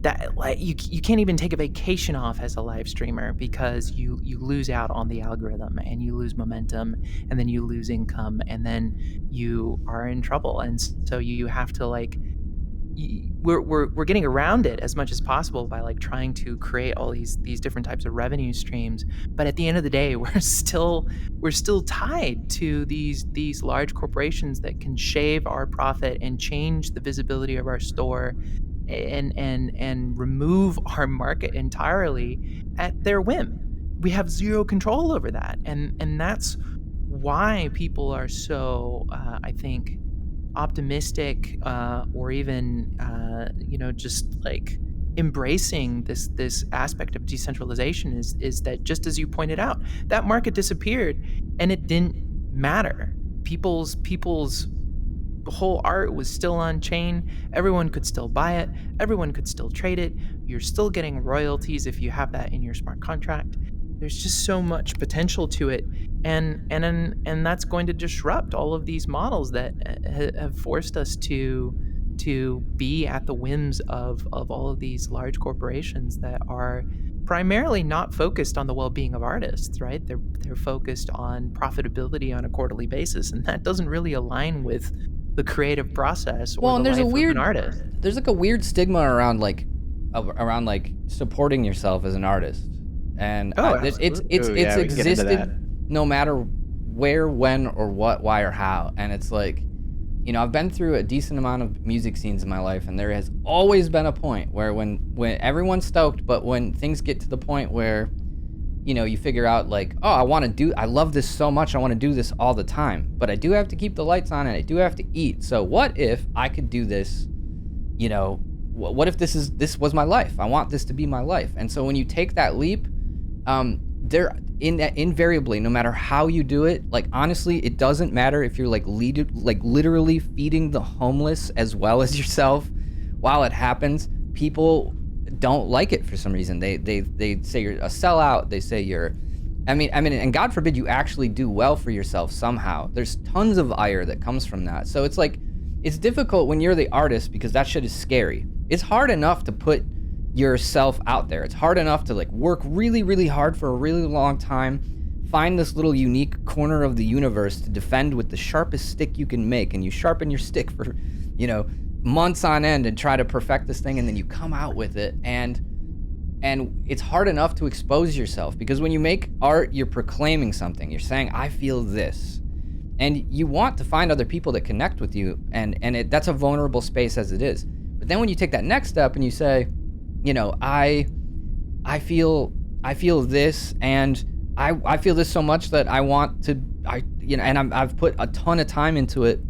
D: That, like, you can't even take a vacation off as a live streamer because you lose out on the algorithm, and you lose momentum, and then you lose income, and then you are in trouble. And so you have to, like, we're getting around it as much as possible by, like, trying to create all these different types of revenue streams. But at the end of the day, we're still tied to these large corporations that can shave our profit and change the visibility of our store and remove our market entirely at their whim. We have zero control over that, and that's why people are so I think optimistic, or even just like embracing this aspect of decentralization is that, just as you pointed out, that market disappeared and it didn't matter. People's whole art was still on chain. Everyone could still buy it. Everyone could still trade it. You're still getting royalties if you have that in your smart contract. There's just so much potential to it, and that's going to disrupt all of these models that have forced us to be at the whims of all of these large corporations that are primarily not focused on the well-being of artists, right? They're focused on profitability on a quarterly basis, and that doesn't really align with the creative process or the life of an artist.
A: There's like a weird stigma around like supporting yourself as an artist. And it's existed no matter where, when, or what, why, or how. And it's like, I've been through a decent amount of music scenes in my life, and there has always been a point where when everyone's stoked, but when things get to the point where, you figure out like, oh, I love this so much, I want to do this all the time, but I do have to keep the lights on and I do have to eat. So what if I could do this, what if this was my life? I want this to be my life. And so when you take that leap, invariably, no matter how you do it, like, honestly, it doesn't matter if you're like literally feeding the homeless as well as yourself while it happens. People don't like it for some reason. They say you're a sellout. They say and God forbid you actually do well for yourself somehow. There's tons of ire that comes from that. So it's like, it's difficult when you're the artist because that shit is scary. It's hard enough to put yourself out there. It's hard enough to like work really, really hard for a really long time, find this little unique corner of the universe to defend with the sharpest stick you can make, and you sharpen your stick for, months on end and try to perfect this thing, and then you come out with it, and it's hard enough to expose yourself, because when you make art, you're proclaiming something. You're saying, I feel this, and you want to find other people that connect with you, and that's a vulnerable space as it is. But then when you take that next step and you say, I feel this, and I feel this so much that I want to, and I've put a ton of time into it.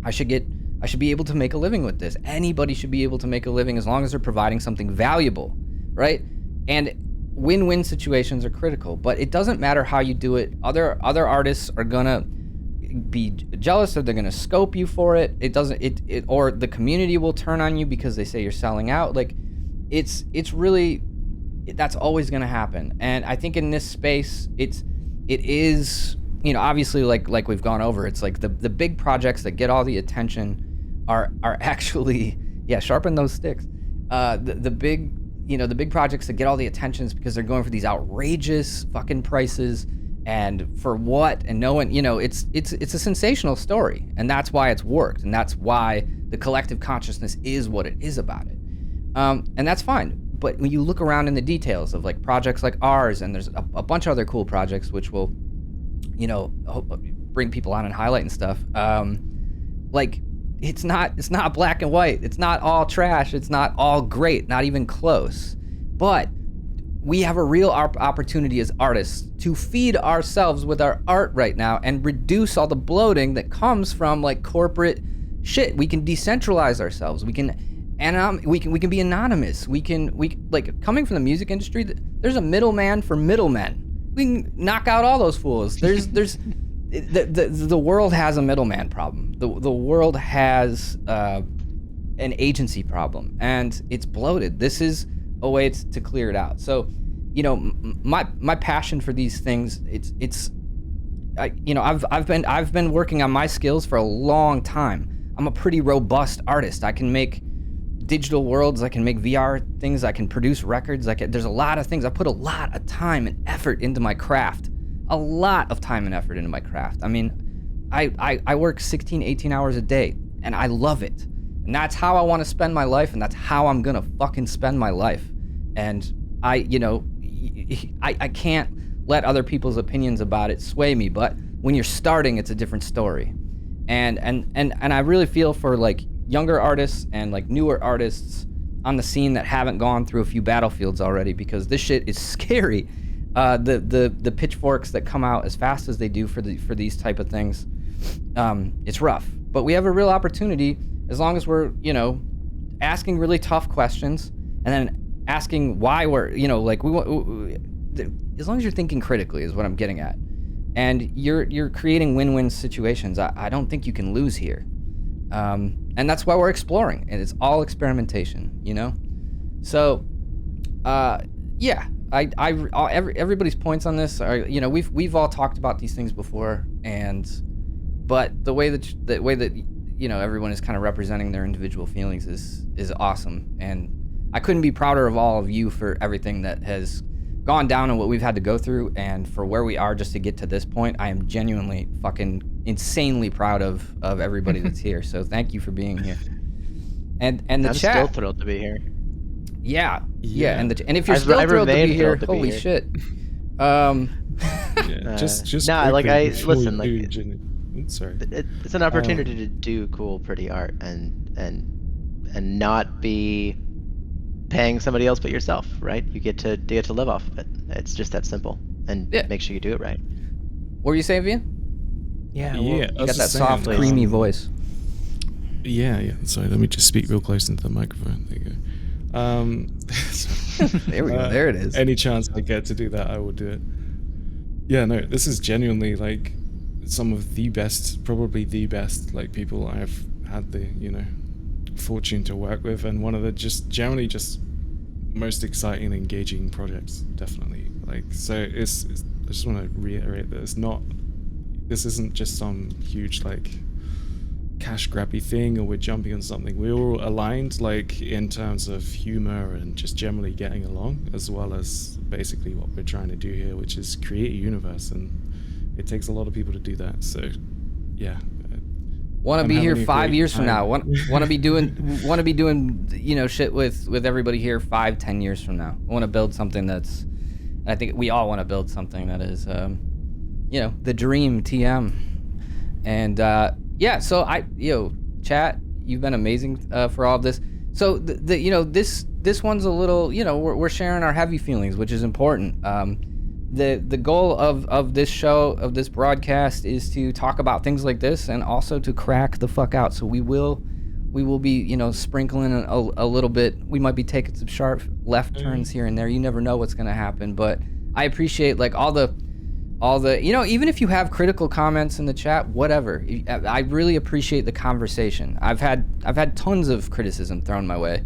A: I should be able to make a living with this. Anybody should be able to make a living as long as they're providing something valuable, right? And win-win situations are critical, but it doesn't matter how you do it. Other artists are gonna be jealous, or they're gonna scope you for it. Or the community will turn on you because they say you're selling out. Like, it's really, that's always going to happen. And I think in this space, it is, obviously, like we've gone over, it's like the big projects that get all the attention are actually, sharpen those sticks. The big projects that get all the attention is because they're going for these outrageous fucking prices, and for what, and no one, it's a sensational story, and that's why it's worked, and that's why the collective consciousness is what it is about it. And that's fine. But when you look around in the details of like projects like ours, and there's a bunch of other cool projects which will, bring people on and highlight and stuff. Like it's not black and white. It's not all trash. It's not all great. Not even close. But we have a real opportunity as artists to feed ourselves with our art right now and reduce all the bloating that comes from like corporate shit. We can decentralize ourselves. We can be anonymous. We like coming from the music industry. There's a middleman for middlemen. We can knock out all those fools. The world has a middleman problem. The world has an agency problem, and it's bloated. This is a way to clear it out. So, my passion for these things, I've been working on my skills for a long time. I'm a pretty robust artist. I can make digital worlds, I can make VR things, I can produce records, there's a lot of things. I put a lot of time and effort into my craft. A lot of time and effort into my craft. I mean, I work 16, 18 hours a day, and I love it. And that's how I want to spend my life, and that's how I'm gonna fucking spend my life. And I can't let other people's opinions about it sway me, but when you're starting, it's a different story. And I really feel for like younger artists and like newer artists on the scene that haven't gone through a few battlefields already, because this shit is scary. The pitchforks that come out as fast as they do for these type of things, it's rough. But we have a real opportunity as long as we're asking really tough questions, and then asking why we're as long as you're thinking critically is what I'm getting at, and you're creating win-win situations. I don't think you can lose here. And that's why we're exploring, and it's all experimentation, So, yeah, everybody's points on this are, we've all talked about these things before, but the way that everyone is kind of representing their individual feelings is awesome, and I couldn't be prouder of all of you for everything that has gone down and what we've had to go through, and for where we are just to get to this point. I am genuinely fucking insanely proud of everybody that's here. So thank you for being here. And the
C: I'm
A: chat.
C: still thrilled to be here.
A: Yeah. And if you're still thrilled to be here, holy shit.
B: Just
C: no, like
B: quickly
C: I
B: before
C: listen.
B: you
C: Like
B: do, Jenny. Sorry.
C: it's an opportunity to do cool, pretty art, and not be paying somebody else but yourself, right? You get to live off of it. It's just that simple, and make sure you do it right.
A: What were you saying, Vian?
D: Yeah.
A: You got that soft, creamy voice.
B: Yeah. Sorry, let me just speak real close into the microphone. There you go.
A: There we go. There it is.
B: Any chance I get to do that, I will do it. Yeah, no, this is genuinely like some of the best, probably the best, like people I've had the, fortune to work with, and one of the generally most exciting and engaging projects, definitely. Like, so I just want to reiterate that this isn't just some huge like cash grabby thing, or we're jumping on something. We're all aligned, like in terms of humor and just generally getting along, as well as basically what we're trying to do here, which is create a universe, and it takes a lot of people to do that. So yeah,
A: want to be here 5 years from now. Want to be doing shit with everybody here 5-10 years from now. I want to build something that's, I think we all want to build something that is the dream TM. And so chat, you've been amazing for all of this. So this one's a little, we're sharing our heavy feelings, which is important. The goal of this show, of this broadcast, is to talk about things like this, and also to crack the fuck out. So we will be sprinkling a little bit. We might be taking some sharp left turns here and there. You never know what's gonna happen. But I appreciate like all the even if you have critical comments in the chat, whatever. I really appreciate the conversation. I've had tons of criticism thrown my way.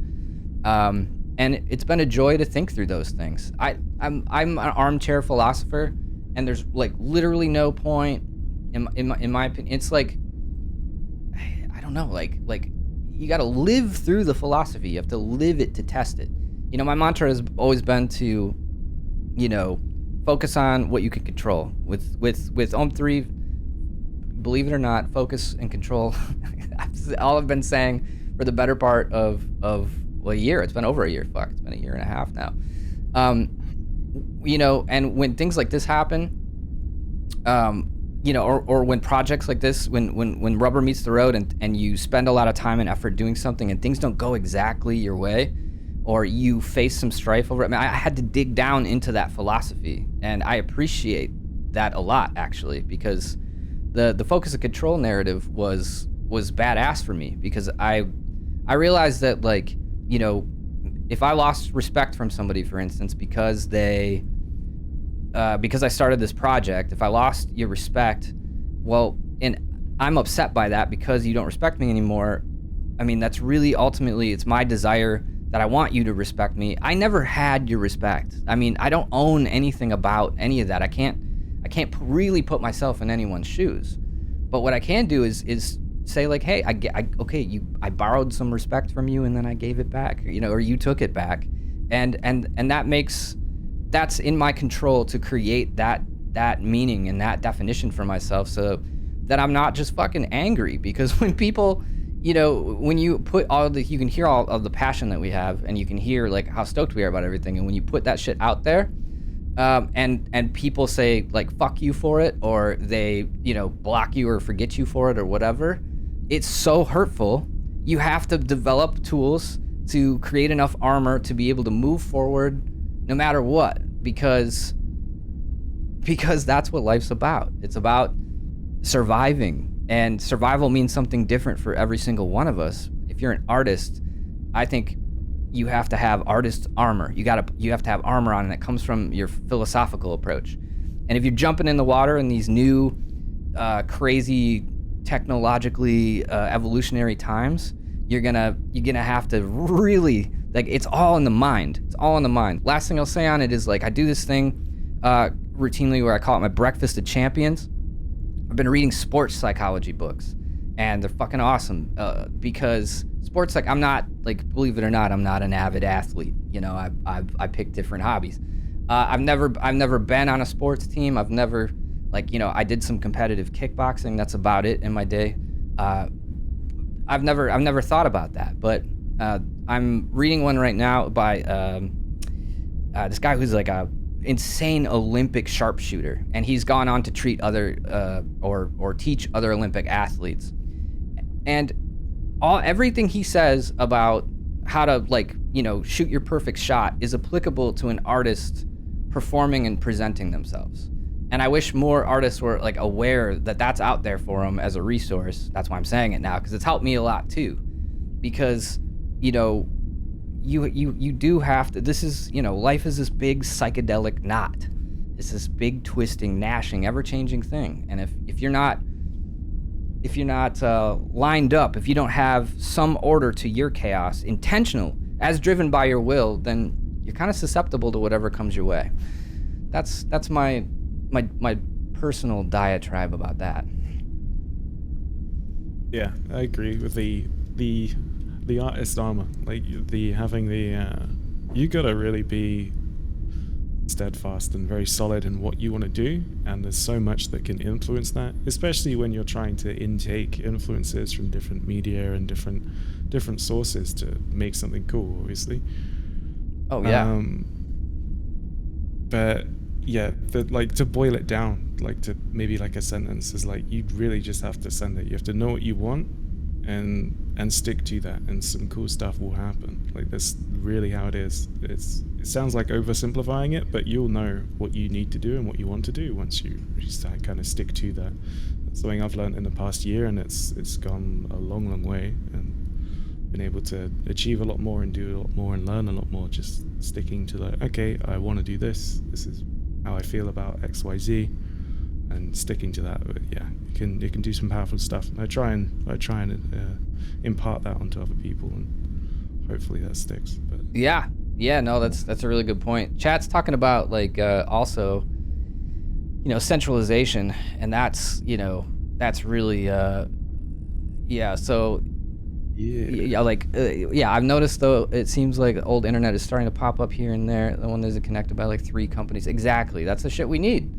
A: And it's been a joy to think through those things. I'm an armchair philosopher, and there's like literally no point in my opinion. It's like, I don't know, like you got to live through the philosophy. You have to live it to test it. My mantra has always been to, focus on what you can control. With Om3, believe it or not, focus and control. All I've been saying for the better part of a year. It's been over a year. Fuck, it's been a year and a half now. And when things like this happen, or when projects like this, when rubber meets the road and you spend a lot of time and effort doing something and things don't go exactly your way, or you face some strife over it. I mean, I had to dig down into that philosophy, and I appreciate that a lot, actually, because the focus and control narrative was badass for me, because I realized that, like, if I lost respect from somebody, for instance, because I started this project, if I lost your respect, well, and I'm upset by that because you don't respect me anymore. I mean, that's really ultimately, it's my desire that I want you to respect me. I never had your respect. I mean, I don't own anything about any of that. I can't really put myself in anyone's shoes. But what I can do is say, like, hey, I borrowed some respect from you and then I gave it back, or you took it back, and that's in my control to create that meaning and that definition for myself, so that I'm not just fucking angry. Because when people, when you put you can hear all of the passion that we have, and you can hear, like, how stoked we are about everything, and when you put that shit out there, and people say, like, fuck you for it, or they, block you or forget you for it or whatever, it's so hurtful. You have to develop tools to create enough armor to be able to move forward no matter what, because that's what life's about. It's about surviving, and survival means something different for every single one of us. If you're an artist, I think you have to have artist armor. You have to have armor on, and it comes from your philosophical approach. And if you're jumping in the water in these new crazy technologically evolutionary times, you're gonna have to really, like, it's all in the mind. It's all in the mind. Last thing I'll say on it is, like, I do this thing routinely where I call it my breakfast of champions. I've been reading sports psychology books, and they're fucking awesome, because sports, like, I'm not, like, believe it or not, I'm not an avid athlete. I pick different hobbies. I've never been on a sports team. I've never, like, I did some competitive kickboxing. That's about it in my day. I've never thought about that, but I'm reading one right now by this guy who's like a insane Olympic sharpshooter, and he's gone on to treat other or teach other Olympic athletes. And everything he says about how to, like, shoot your perfect shot is applicable to an artist performing and presenting themselves. And I wish more artists were, like, aware that that's out there for them as a resource. That's why I'm saying it now, because it's helped me a lot too. Because, you do have to, this is, life is this big psychedelic knot. It's this big twisting, gnashing, ever-changing thing. And if you're not lined up, if you don't have some order to your chaos, intentional, as driven by your will, then you're kind of susceptible to whatever comes your way. That's my personal diatribe about that.
B: Yeah, I agree with the artist armor. Like, you gotta really be steadfast and very solid in what you want to do, and there's so much that can influence that, especially when you're trying to intake influences from different media and different sources to make something cool, obviously.
A: Oh yeah.
B: But yeah, like, to boil it down, like, to maybe, like, a sentence is, like, you really just have to send it. You have to know what you want and stick to that, and some cool stuff will happen. Like, that's really how it is. It sounds like oversimplifying it, but you'll know what you need to do and what you want to do once you start kind of stick to that. That's something I've learned in the past year, and it's gone a long way, and been able to achieve a lot more and do a lot more and learn a lot more, just sticking to, like, okay, I want to do this. This is how I feel about XYZ, and sticking to that. But yeah, it can do some powerful stuff. I try and impart that onto other people, and hopefully that sticks. But
A: yeah, no, that's a really good point. Chat's talking about, like, also, centralization, and that's really so
B: Yeah.
A: Yeah, I've noticed though, it seems like old internet is starting to pop up here and there. The one isn't connected by like 3 companies. Exactly. That's the shit we need.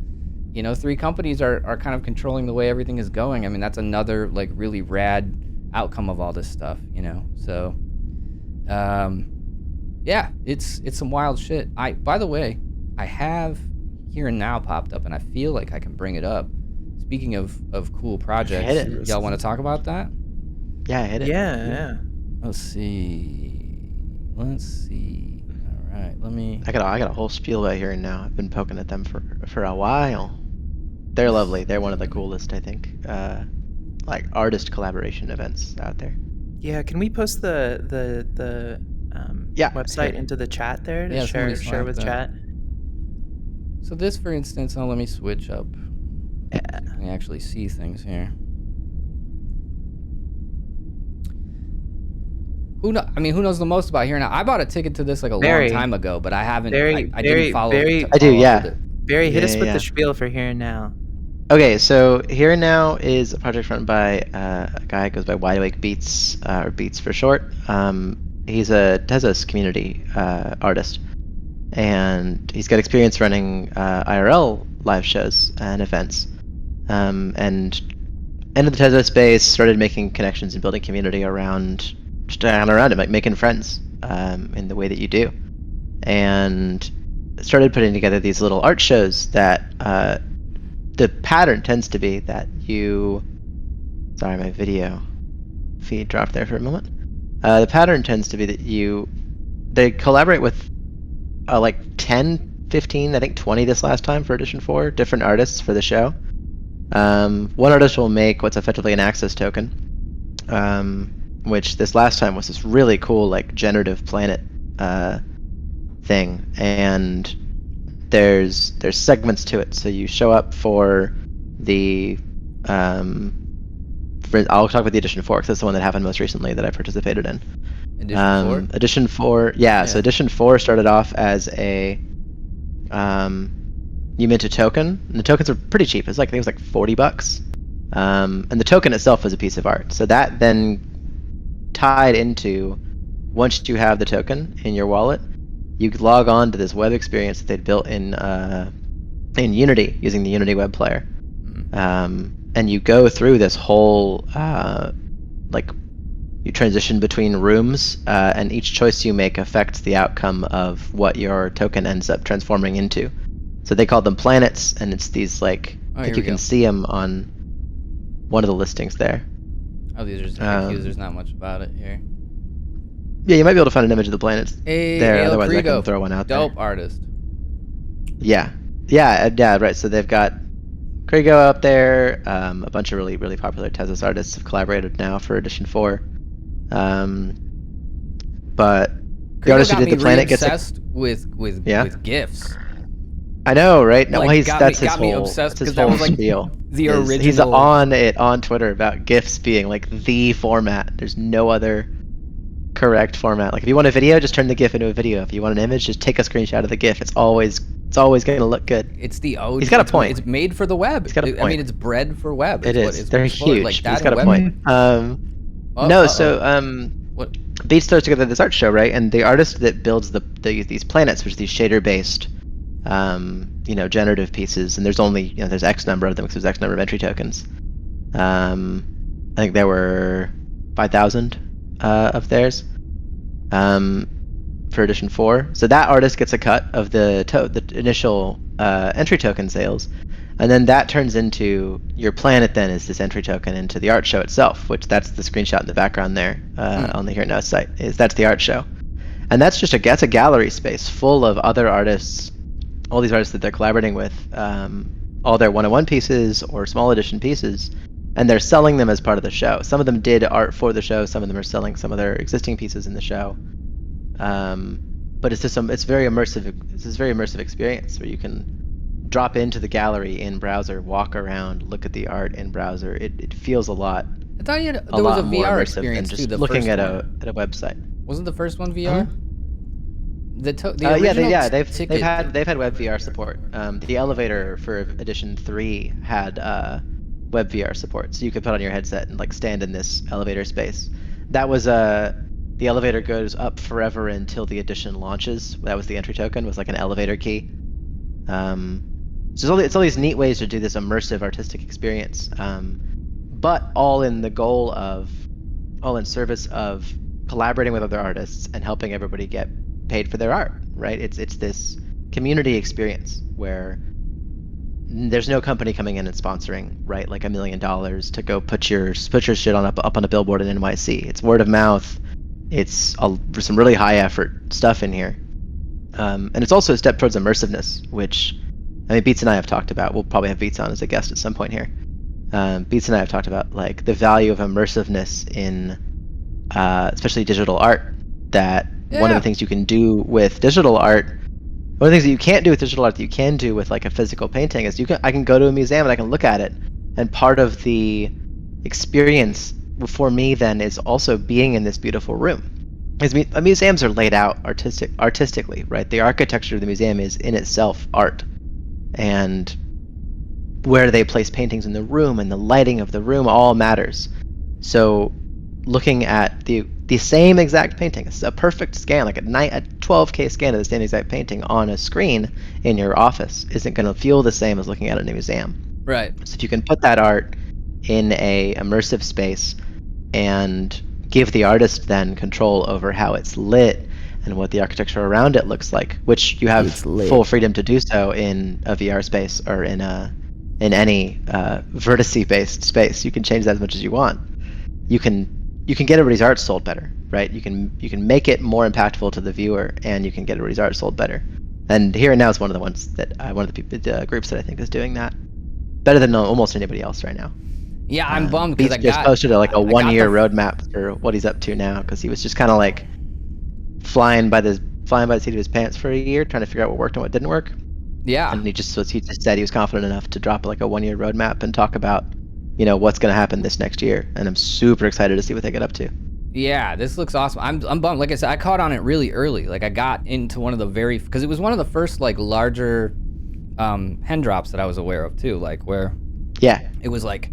A: 3 companies are kind of controlling the way everything is going. I mean, that's another like really rad outcome of all this stuff, So, yeah, it's some wild shit. By the way, I have Here and Now popped up, and I feel like I can bring it up. Speaking of cool projects,
C: Hit it.
A: y'all want to talk about that?
C: Yeah, hit it.
D: Yeah.
A: Let's see. All right, let me.
C: I got a whole spiel about Here and Now. I've been poking at them for a while. They're lovely. They're one of the coolest, I think, like artist collaboration events out there.
D: Yeah, can we post the website
C: sure.
D: into the chat there to
A: Yeah, somebody
D: share
A: slap
D: with
A: that.
D: chat?
A: So this, for instance, let me switch up.
C: Yeah.
A: I can actually see things here. Who knows the most about Here Now? I bought a ticket to this like a
D: Barry.
A: long time ago, but I haven't.
D: Barry-
A: I
D: Barry-
A: didn't follow.
D: Barry-
C: I do,
A: follow up
C: yeah.
A: with it.
D: Barry, hit us with
C: Yeah.
D: the spiel for Here and Now.
C: Okay, so Here and Now is a project run by a guy who goes by Wide Awake Beats, or Beats for short. He's a Tezos community artist, and he's got experience running IRL live shows and events. And entered the Tezos space, started making connections and building community around it, like making friends in the way that you do, and started putting together these little art shows that the pattern tends to be that sorry, my video feed dropped there for a moment. The pattern tends to be that they collaborate with like 10, 15, I think 20 this last time for edition 4 different artists for the show. One artist will make what's effectively an access token, which this last time was this really cool like generative planet thing, and there's segments to it. So you show up for the I'll talk about the edition 4 because that's the one that happened most recently that I participated in.
A: Edition 4?
C: Edition 4, yeah. So edition 4 started off as a you mint a token, and the tokens are pretty cheap. I think it was like $40, and the token itself was a piece of art. So that then tied into, once you have the token in your wallet, you could log on to this web experience that they'd built in Unity using the Unity web player, and you go through this whole you transition between rooms, and each choice you make affects the outcome of what your token ends up transforming into. So they call them planets, and it's these I think you can see them on one of the listings there.
A: Oh, these are just FAQs. There's not much about it here.
C: Yeah, you might be able to find an image of the planets there.
A: El
C: Otherwise, I
A: Krigo,
C: can throw one out
A: dope
C: there.
A: artist.
C: Yeah, right. So they've got Krigo up there. A bunch of really, really popular Tezos artists have collaborated now for edition 4. But the artist who did the planet gets
A: obsessed with GIFs.
C: I know, right? No,
A: Like,
C: that's his
A: got me
C: whole,
A: obsessed
C: that's his
A: 'cause that
C: whole
A: was, like,
C: spiel.
A: the
C: He's
A: original-
C: on it on Twitter about GIFs being like the format. There's no other correct format. Like if you want a video, just turn the GIF into a video. If you want an image, just take a screenshot of the GIF. It's always going to look good.
A: It's the OG.
C: He's got a point.
A: It's made for the web.
C: He's got a point.
A: I mean, it's bred for web.
C: It
A: It's
C: is.
A: what
C: They're
A: it's for.
C: huge.
A: Like,
C: He's
A: that
C: got a
A: web-
C: point.
A: What?
C: Beats throws together this art show, right? And the artist that builds these planets, which are these shader-based, generative pieces, and there's only there's X number of them because there's X number of entry tokens. I think there were 5,000 of theirs for edition 4. So that artist gets a cut of the initial entry token sales, and then that turns into your planet. Then is this entry token into the art show itself, which that's the screenshot in the background there on the Here Now site. That's the art show, and that's a gallery space full of other artists, all these artists that they're collaborating with, all their one-on-one pieces or small edition pieces, and they're selling them as part of the show. Some of them did art for the show. Some of them are selling some of their existing pieces in the show. But it's just it's very immersive. It's this very immersive experience where you can drop into the gallery in browser, walk around, look at the art in browser. It feels a lot.
A: I thought there
C: a
A: was a
C: lot more
A: VR
C: immersive
A: experience
C: than
A: too.
C: just
A: The
C: looking
A: first
C: at
A: one.
C: a website.
A: Wasn't the first one VR? The
C: Yeah,
A: original
C: they've
A: ticket.
C: had web VR support. The elevator for edition 3 had web VR support, so you could put on your headset and stand in this elevator space. that was the elevator goes up forever until the edition launches. That was the entry token, was like an elevator key. So it's all these neat ways to do this immersive artistic experience, but all in service of collaborating with other artists and helping everybody get paid for their art, right? It's this community experience where there's no company coming in and sponsoring, right? Like $1 million to go put your shit up on a billboard in NYC. It's word of mouth. It's some really high effort stuff in here, and it's also a step towards immersiveness, which I mean Beats and I have talked about. We'll probably have Beats on as a guest at some point here. Beats and I have talked about like the value of immersiveness in especially digital art. That one of the things you can do with digital art, one of the things that you can't do with digital art that you can do with like a physical painting is I can go to a museum and I can look at it, and part of the experience for me then is also being in this beautiful room. Because museums are laid out artistically, right? The architecture of the museum is in itself art, and where they place paintings in the room and the lighting of the room all matters. So looking at the same exact painting, it's a perfect scan, like a 12K scan of the same exact painting on a screen in your office isn't going to feel the same as looking at it in a museum.
A: Right.
C: So if you can put that art in a immersive space and give the artist then control over how it's lit and what the architecture around it looks like, which you have full freedom to do so in a VR space or in any vertice-based space. You can change that as much as you want. You can get everybody's art sold better, right? You can make it more impactful to the viewer, and you can get everybody's art sold better. And Here and Now is one of the ones that one of the groups that I think is doing that better than almost anybody else right now.
A: Yeah, I'm bummed because I
C: just posted a 1-year roadmap for what he's up to now, because he was just kind of like flying by the seat of his pants for a year, trying to figure out what worked and what didn't work.
A: Yeah.
C: And he just said he was confident enough to drop like a 1-year roadmap and talk about, what's going to happen this next year. And I'm super excited to see what they get up to.
A: Yeah, this looks awesome. I'm bummed. Like I said, I caught on it really early. Like I got into one of the because it was one of the first like larger hen drops that I was aware of too. Like where it was like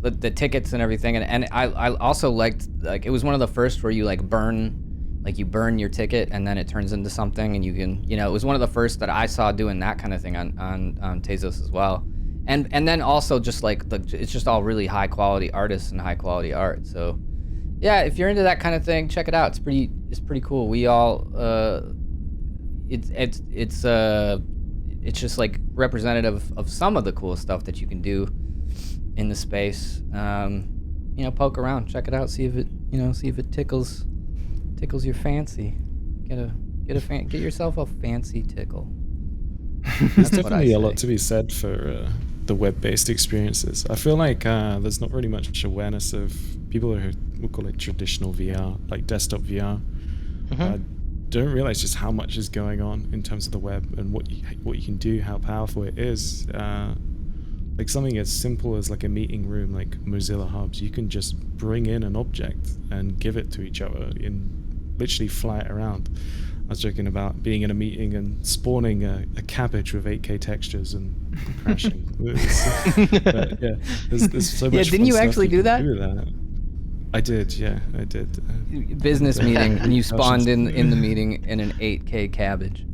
A: the tickets and everything, and I also liked, like, it was one of the first where you you burn your ticket and then it turns into something, and you can, it was one of the first that I saw doing that kind of thing on Tezos as well, and then also just like it's just all really high quality artists and high quality art. So yeah, if you're into that kind of thing, check it out. It's pretty cool. We all it's just like representative of some of the cool stuff that you can do in the space. Poke around, check it out, see if it tickles your fancy. Get yourself a fancy tickle.
B: There's definitely a lot to be said for the web-based experiences. I feel like there's not really much awareness of people who we'll call it traditional VR, like desktop VR. Don't realize just how much is going on in terms of the web and what you can do, how powerful it is. Like something as simple as like a meeting room, like Mozilla Hubs, you can just bring in an object and give it to each other and literally fly it around. I was joking about being in a meeting and spawning a cabbage with 8K textures and crashing. There's so much.
A: Yeah, didn't you actually do that?
B: I did, yeah, I did.
A: Business meeting, and you spawned in the meeting in an 8K cabbage.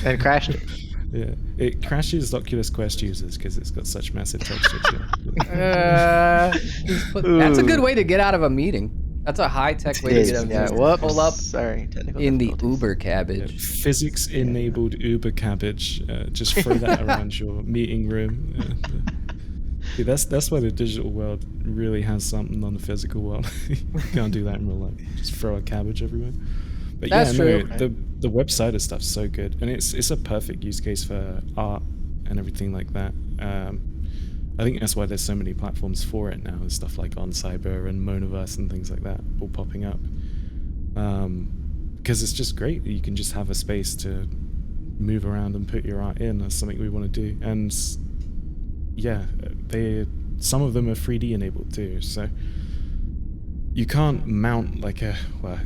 C: And crashed it.
B: Yeah, it crashes Oculus Quest users because it's got such massive texture to it.
A: That's a good way to get out of a meeting. That's a high-tech way to get out of a meeting. Pull up in the Uber cabbage.
B: Yeah, physics-enabled Uber cabbage. Just throw that around your meeting room. Yeah, that's why the digital world really has something on the physical world. You can't do that in real life. Just throw a cabbage everywhere. But
A: that's true.
B: The website of stuff's so good, and it's a perfect use case for art and everything like that. I think that's why there's so many platforms for it now. There's stuff like On Cyber and Monaverse and things like that all popping up. Because it's just great that you can just have a space to move around and put your art in. That's something we want to do. And yeah, some of them are 3D enabled too. So you can't mount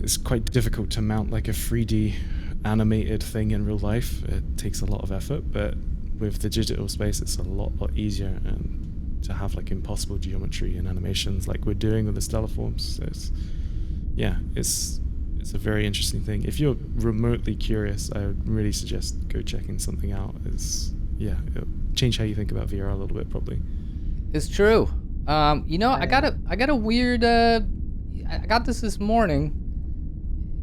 B: it's quite difficult to mount like a 3D animated thing in real life. It takes a lot of effort, but with the digital space, it's a lot easier, and to have like impossible geometry and animations like we're doing with the Stellar Forms. So yeah, it's a very interesting thing. If you're remotely curious, I would really suggest go checking something out. It'll change how you think about VR a little bit, probably.
A: It's true. I got a weird. I got this morning.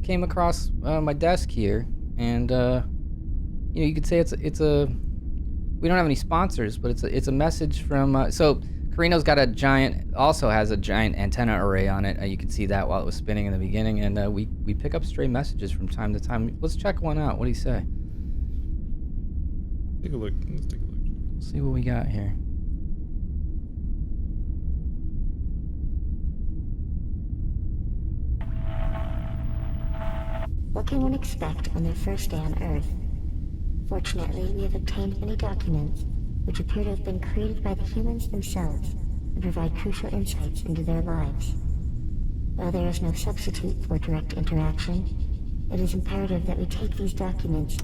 A: Came across my desk here, and you could say it's a. We don't have any sponsors, but it's a message from. So Karrino's got also has a giant antenna array on it. You could see that while it was spinning in the beginning, and we pick up stray messages from time to time. Let's check one out. What do you say?
B: Take a look. Let's take a look.
A: Let's see what we got here.
E: What can one expect on their first day on Earth? Fortunately, we have obtained many documents which appear to have been created by the humans themselves and provide crucial insights into their lives. While there is no substitute for direct interaction, it is imperative that we take these documents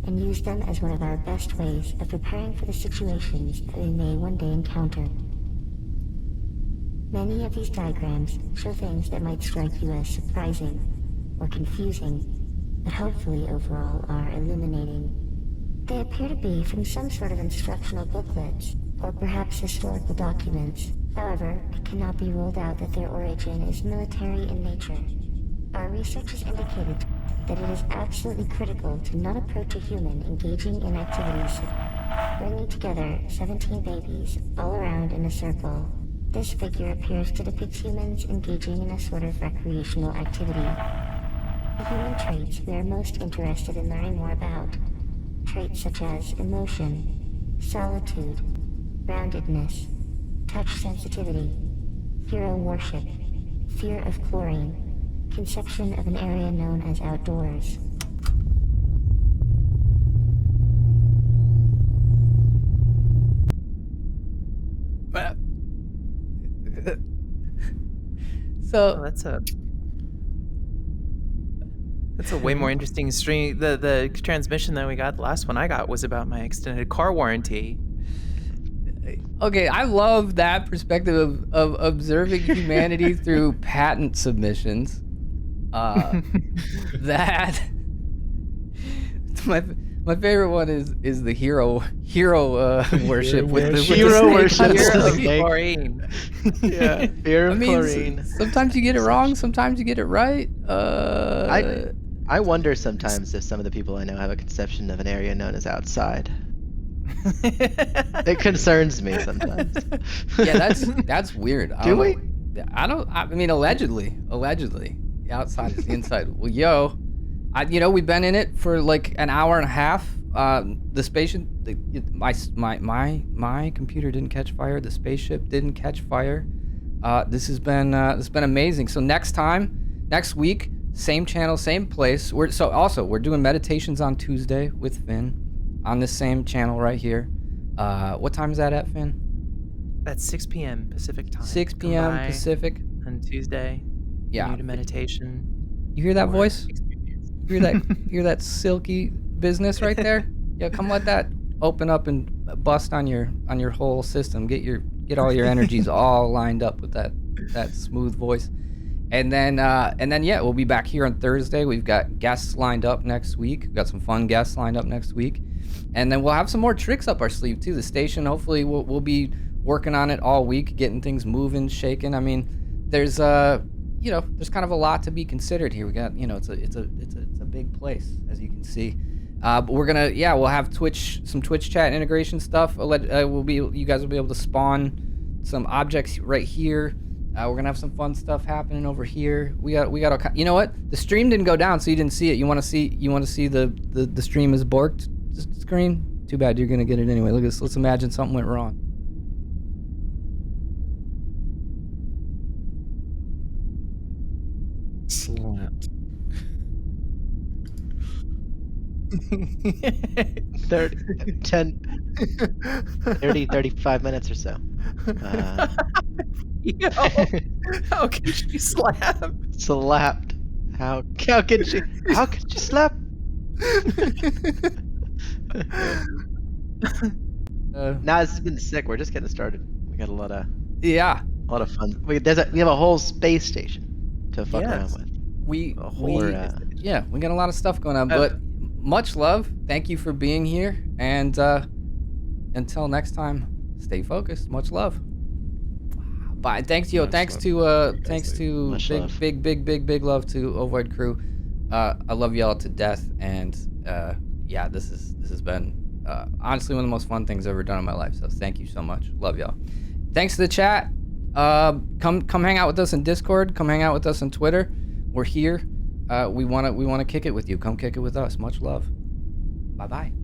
E: and use them as one of our best ways of preparing for the situations that we may one day encounter. Many of these diagrams show things that might strike you as surprising or confusing, but hopefully overall are illuminating. They appear to be from some sort of instructional booklets, or perhaps historical documents. However, it cannot be ruled out that their origin is military in nature. Our research has indicated that it is absolutely critical to not approach a human engaging in activities bringing together 17 babies all around in a circle. This figure appears to depict humans engaging in a sort of recreational activity. The human traits we are most interested in learning more about. Traits such as emotion, solitude, groundedness, touch sensitivity, hero worship, fear of chlorine, conception of an area known as outdoors.
A: So
D: that's a way more interesting stream. The transmission that we got, the last one I got, was about my extended car warranty.
A: Okay, I love that perspective of observing humanity through patent submissions. That my favorite one is the hero worship with the
C: Hero worship.
D: Fear of
C: Snake.
D: chlorine.
C: Yeah, fear of chlorine.
A: Sometimes you get it wrong, sometimes you get it right.
C: I wonder sometimes if some of the people I know have a conception of an area known as outside. It concerns me sometimes.
A: Yeah, that's weird.
C: Do we?
A: I mean, allegedly, the outside is the inside. Well, we've been in it for like an hour and a half. The spaceship, my computer didn't catch fire. The spaceship didn't catch fire. This has been amazing. So next week, same channel, same place. We're doing meditations on Tuesday with Finn on this same channel right here. What time is that at, Finn?
D: That's 6 p.m. Pacific time.
A: 6 p.m.
D: Come by
A: Pacific.
D: on Tuesday.
A: Yeah.
D: New to meditation.
A: You hear that
D: or
A: voice?
D: experience.
A: You hear that silky business right there? Yeah, come let that open up and bust on your whole system. Get all your energies all lined up with that smooth voice. And then we'll be back here on Thursday. We've got guests lined up next week. We've got some fun guests lined up next week. And then we'll have some more tricks up our sleeve too. The station, hopefully we'll be working on it all week, getting things moving, shaking. I mean, there's kind of a lot to be considered here. We got, it's a big place, as you can see. But we'll have some Twitch chat integration stuff. You guys will be able to spawn some objects right here. We're gonna have some fun stuff happening over here. We got. You know what? The stream didn't go down, so you didn't see it. You want to see the stream is borked screen? Too bad. You're gonna get it anyway. Look at this. Let's imagine something went wrong.
B: Slapped.
C: 35 minutes or so.
D: Yo, how can she slap?
C: Slapped. How could she slap? Nah, it's been sick. We're just getting started. We got a lot of
A: Yeah.
C: fun. We have a whole space station to fuck around with.
A: we
C: We're,
A: yeah, we got a lot of stuff going on, but much love. Thank you for being here, and until next time, stay focused. Much love. Bye. Thanks, yo.
B: Much
A: Thanks
B: love.
A: to
C: Much love.
A: big love to Ovoid crew. I love y'all to death, and yeah, this has been honestly one of the most fun things I've ever done in my life. So thank you so much. Love y'all. Thanks to the chat. Come hang out with us in Discord. Come hang out with us on Twitter. We're here. We wanna kick it with you. Come kick it with us. Much love. Bye bye.